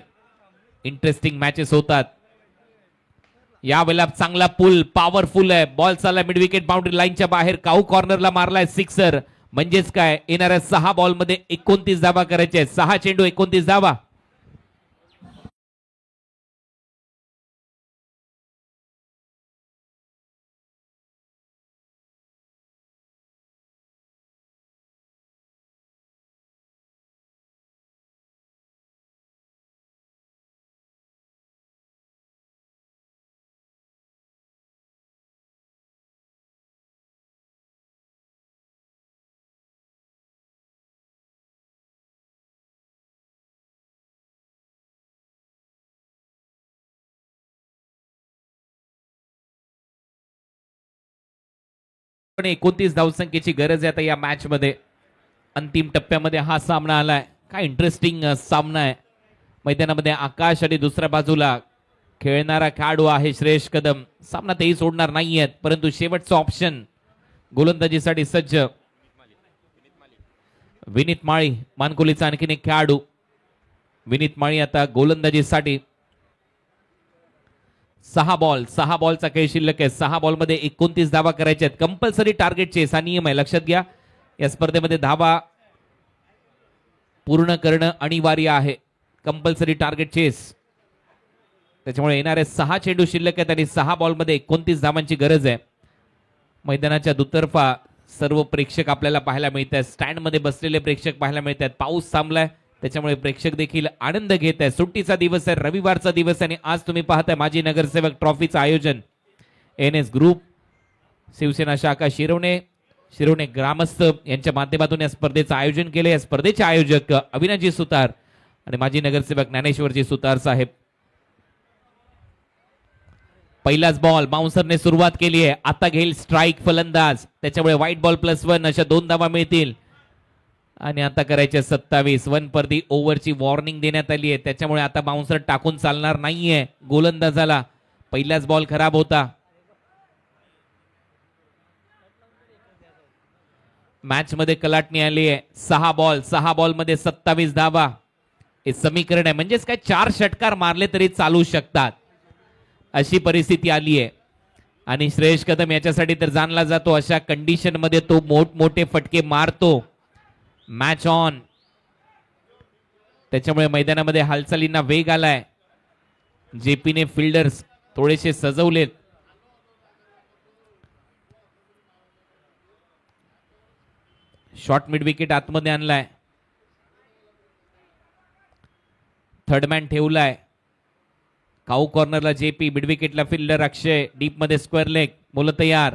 Interesting matches होतात. यावेळेला चांगला पुल, पॉवरफुल आहे. बॉल चालला मिड विकेट बाउंड्री लाईनच्या बाहेर. काऊ कॉर्नरला मारलाय सिक्सर. म्हणजेच काय, येणाऱ्या 6 बॉलमध्ये 29 धावा करायचे आहेत. 6 चेंडू 29 धावा. पण 29 धावसंख्येची गरज आहे आता या मॅच मध्ये. अंतिम टप्प्यामध्ये हा सामना आलाय. काय इंटरेस्टिंग सामना आहे. मैदानामध्ये आकाश आणि दुसऱ्या बाजूला खेळणारा खेळाडू आहे श्रेयस कदम. सामना तेही सोडणार नाहीयेत, परंतु शेवटचं ऑप्शन गोलंदाजीसाठी सज्ज. विनीत माळी मानकोलीचा आणखीन एक खेळाडू. विनीत माळी आता गोलंदाजीसाठी. 6 बॉलचा खेळ शिल्लक आहे. 6 बॉलमध्ये 29 धावा करायच्या आहेत. कंपल्सरी टार्गेट चेस हा नियम आहे, लक्षात घ्या. या स्पर्धेमध्ये धावा पूर्ण करणं अनिवार्य आहे. Compulsory target chase. त्याच्यामुळे येणारे 6 चेंडू शिल्लक आहेत आणि 6 बॉलमध्ये 29 धावांची गरज आहे. मैदानाच्या दुतर्फा सर्व प्रेक्षक आपल्याला पाहायला मिळत आहेत. स्टँड मध्ये बसलेले प्रेक्षक पाहायला मिळत आहेत. पाऊस थांबलाय, त्याच्यामुळे प्रेक्षक देखील आनंद घेत आहे. सुट्टीचा दिवस आहे, रविवारचा दिवस आहे आणि आज तुम्ही पाहताय माजी नगरसेवक ट्रॉफीचं आयोजन. NS ग्रुप, शिवसेना शाखा शिरवणे ग्रामस्थ यांच्या माध्यमातून या स्पर्धेचं आयोजन केले. या स्पर्धेचे आयोजक अविनाशजी सुतार आणि माजी नगरसेवक ज्ञानेश्वरजी सुतार साहेब. पहिलाच बॉल बाउन्सरने सुरुवात केली आहे. आता घेईल स्ट्राईक फलंदाज, त्याच्यामुळे व्हाईट बॉल +1 अशा 2 धावा मिळतील. आणि आता करायचे 27. 1 पर दी ओव्हरची वॉर्निंग देण्यात आली आहे, त्याच्यामुळे आता बाउन्सर टाकून चालणार नाहीये गोलंदाजाला. पहिलाच बॉल खराब होता. मॅच मध्ये कलाटणी आली आहे. 6 बॉलमध्ये 27 धावा हे समीकरण आहे. म्हणजेच काय 4 षटकार मारले तरी चालू शकतात अशी परिस्थिती आली आहे. आणि श्रेयस कदम याच्यासाठी तर जाणला जातो. अशा कंडिशन मध्ये तो मोठमोठे फटके मारतो. Match on. त्याच्यामुळे मैदानामध्ये हालचालींना वेग आलाय. जेपीने फिल्डर्स थोडेसे सजवलेत. शॉर्ट मिड विकेट आतमध्ये आणलाय. थर्ड मॅन ठेवलाय. काऊ कॉर्नरला जेपी, मिड विकेटला फिल्डर अक्षय, डीप मध्ये स्क्वेअर लेग. बोल तयार.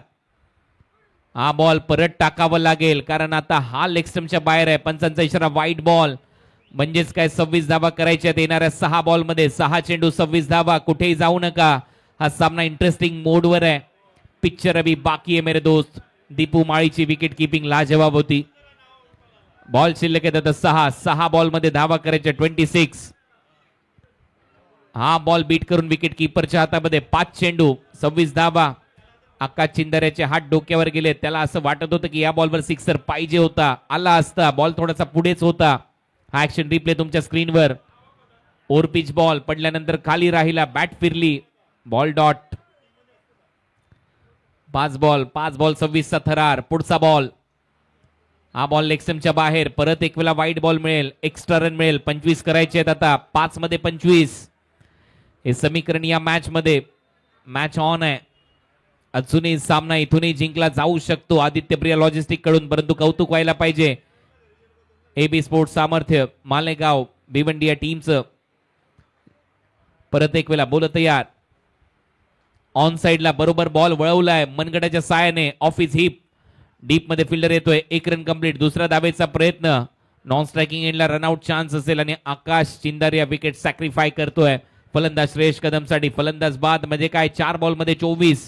हा बॉल परत टाकावा लागेल कारण आता हा लेग स्टंपच्या बाहेर आहे. पंचांचा इशारा वाईट बॉल. म्हणजेच काय 26 धावा करायच्या येणाऱ्या 6 बॉलमध्ये. 6 चेंडू 26 धावा. कुठेही जाऊ नका. हा सामना इंटरेस्टिंग मोडवर आहे. पिक्चर अभी बाकी है मेरे दोस्त. दीपू माळीची विकेट किपिंग लाजवाब होती. बॉल शिल्लक आहेत 6 बॉलमध्ये धावा करायच्या 26. हा बॉल बीट करून विकेट कीपरच्या हातामध्ये. 5 चेंडू 26 धावा. आकाश चिंदऱ्याचे हात डोक्यावर गेले. त्याला असं वाटत होतं की या बॉलवर सिक्सर पाहिजे होता, आला असता. बॉल थोडासा पुढेच होता. हा ऍक्शन रिप्ले तुमच्या स्क्रीनवर. ओव्हर पिच बॉल पडल्यानंतर खाली राहिला, बॅट फिरली, बॉल डॉट. पाच बॉल 26 चा थरार. पुढचा बॉल, हा बॉल लेगस्टम्पच्या बाहेर. परत एक वेळा वाईट बॉल मिळेल, एक्स्ट्रा रन मिळेल. 25 करायचे आहेत आता. 5 मध्ये 25. हे समीकरण या मॅच मध्ये. मॅच ऑन आहे. अजूनही सामना इथूनही जिंकला जाऊ शकतो आदित्य बिर्ला लॉजिस्टिक कडून, परंतु कौतुक व्हायला पाहिजे AB स्पोर्ट्स सामर्थ्य मालेगाव भिवंडी या टीमचं. परत एक वेळा बोल तयार. ऑन साइडला बरोबर बॉल वळवलाय मनगटाच्या साहाय्याने. Of is hip. डीप मध्ये फिल्डर येतोय. 1 रन कंप्लीट. दुसऱ्या धावेचा प्रयत्न. नॉन स्ट्रायकिंग एंडला रनआउट चान्स असेल आणि आकाश चिंदार या विकेट सॅक्रिफाय करतोय फलंदाज श्रेयस कदम साठी. फलंदाज बाद म्हणजे काय, 4 बॉल मध्ये 24.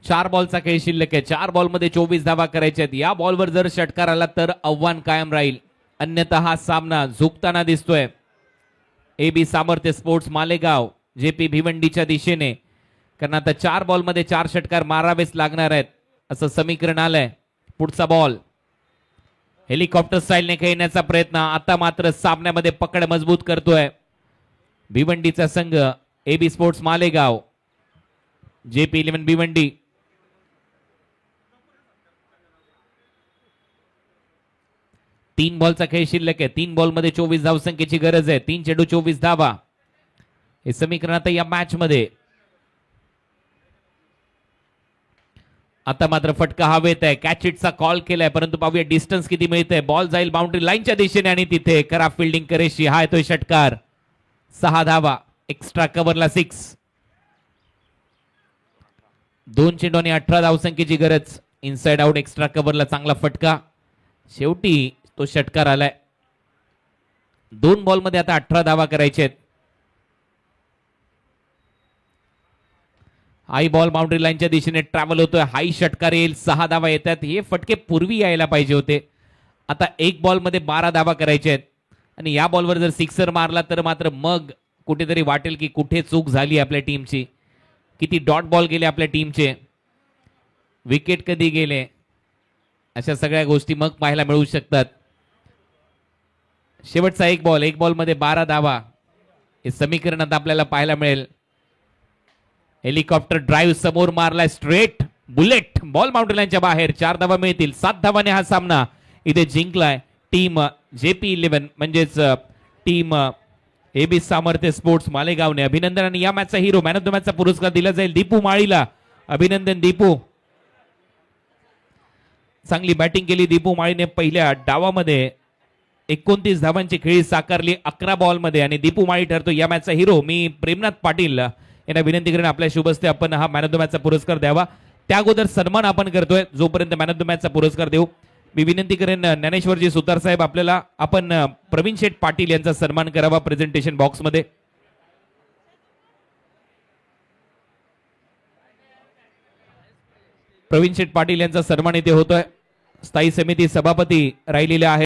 चार बॉलचा खेळ शिल्लक आहे. 4 बॉल मध्ये 24 धावा करायच्या आहेत. या बॉलवर जर षटकार आला तर आव्हान कायम राहील, अन्यथा हा सामना झुकताना दिसतोय. AB सामर्थ्य स्पोर्ट्स मालेगाव JP भिवंडीच्या दिशेने, कारण आता 4 बॉल मध्ये 4 षटकार मारावेच लागणार आहेत असं समीकरण आलंय. पुढचा बॉल हेलिकॉप्टर स्टाईलने खेळण्याचा प्रयत्न. आता मात्र सामन्यामध्ये पकड मजबूत करतोय भिवंडीचा संघ. AB sports Malegaon JP 11 Bhiwandi. 3 बॉलचा खेळ शिल्लक आहे. 3 बॉल मध्ये 24 धावसंख्येची गरज आहे. 3 चेंडू 24 धावा हे समीकरण आता या मॅच मध्ये. आता मात्र फटका हवेत आहे. कॅच इटचा कॉल केलाय, परंतु पाहूया डिस्टन्स किती मिळतंय. बॉल जाईल बाउंड्री लाईनच्या दिशेने आणि तिथे खराब फिल्डिंग करेशी. हा येतोय षटकार. 6 धावा. एक्स्ट्रा कव्हरला 6. 2 चेंडू आणि 18 धावसंख्येची गरज. इनसाइड आउट एक्स्ट्रा कव्हरला चांगला फटका. शेवटी तो षटकार आलाय. 2 बॉल मध्ये आता 18 धावा करायचे आहेत. हाई बॉल बाउंड्री लाईनच्या दिशेने ट्रॅव्हल होतोय. हाई षटकार येईल. 6 धावा येतात. हे फटके पूर्वी यायला पाहिजे होते. आता 1 बॉल मध्ये 12 धावा करायचे आहेत आणि या बॉलवर जर सिक्सर मारला तर मात्र मग कुठेतरी वाटेल की कुठे चूक झाली आपल्या टीमची. किती डॉट बॉल गेले आपल्या टीमचे, विकेट कधी गेले, अशा सगळ्या गोष्टी मग पाहायला मिळू शकतात. शेवटचा 1 बॉल. 1 बॉल मध्ये 12 धावा हे समीकरण आता आपल्याला पाहायला मिळेल. हेलिकॉप्टर ड्राईव्ह समोर मारलाय. स्ट्रेट बुलेट बॉल बाउंड्री लाईनच्या बाहेर. 4 धावा मिळतील. 7 धावाने हा सामना इथे जिंकलाय टीम JP 11 म्हणजेच टीम AB सामर्थ्य स्पोर्ट्स मालेगावने. अभिनंदन. आणि या मॅचचा हिरो, मॅन ऑफ द मॅचचा पुरस्कार दिला जाईल दीपू माळीला. अभिनंदन दीपू. चांगली बॅटिंग केली दीपू माळीने. पहिल्या डावामध्ये 29 धावांची खेळी साकारली 11 बॉल मध्ये आणि दीपू माळी ठरतो या मॅचचा हिरो. मी प्रेमनाथ पाटील यांना विनंती करेन आपल्या शुभ हस्ते आपण हा मॅन ऑफ द मॅचचा पुरस्कार द्यावा. त्या अगोदर सन्मान आपण करतोय. जोपर्यंत मॅन ऑफ द मॅचचा पुरस्कार देऊ, मी विनंती करेन ज्ञानेश्वरजी सुतार साहेब आपल्याला आपण प्रवीण शेठ पाटील यांचा सन्मान करावा प्रेझेंटेशन बॉक्स मध्ये. प्रवीण शेठ पाटील यांचा सन्मान इथे होतोय. स्थायी समिती सभापती राहिलेले आहेत.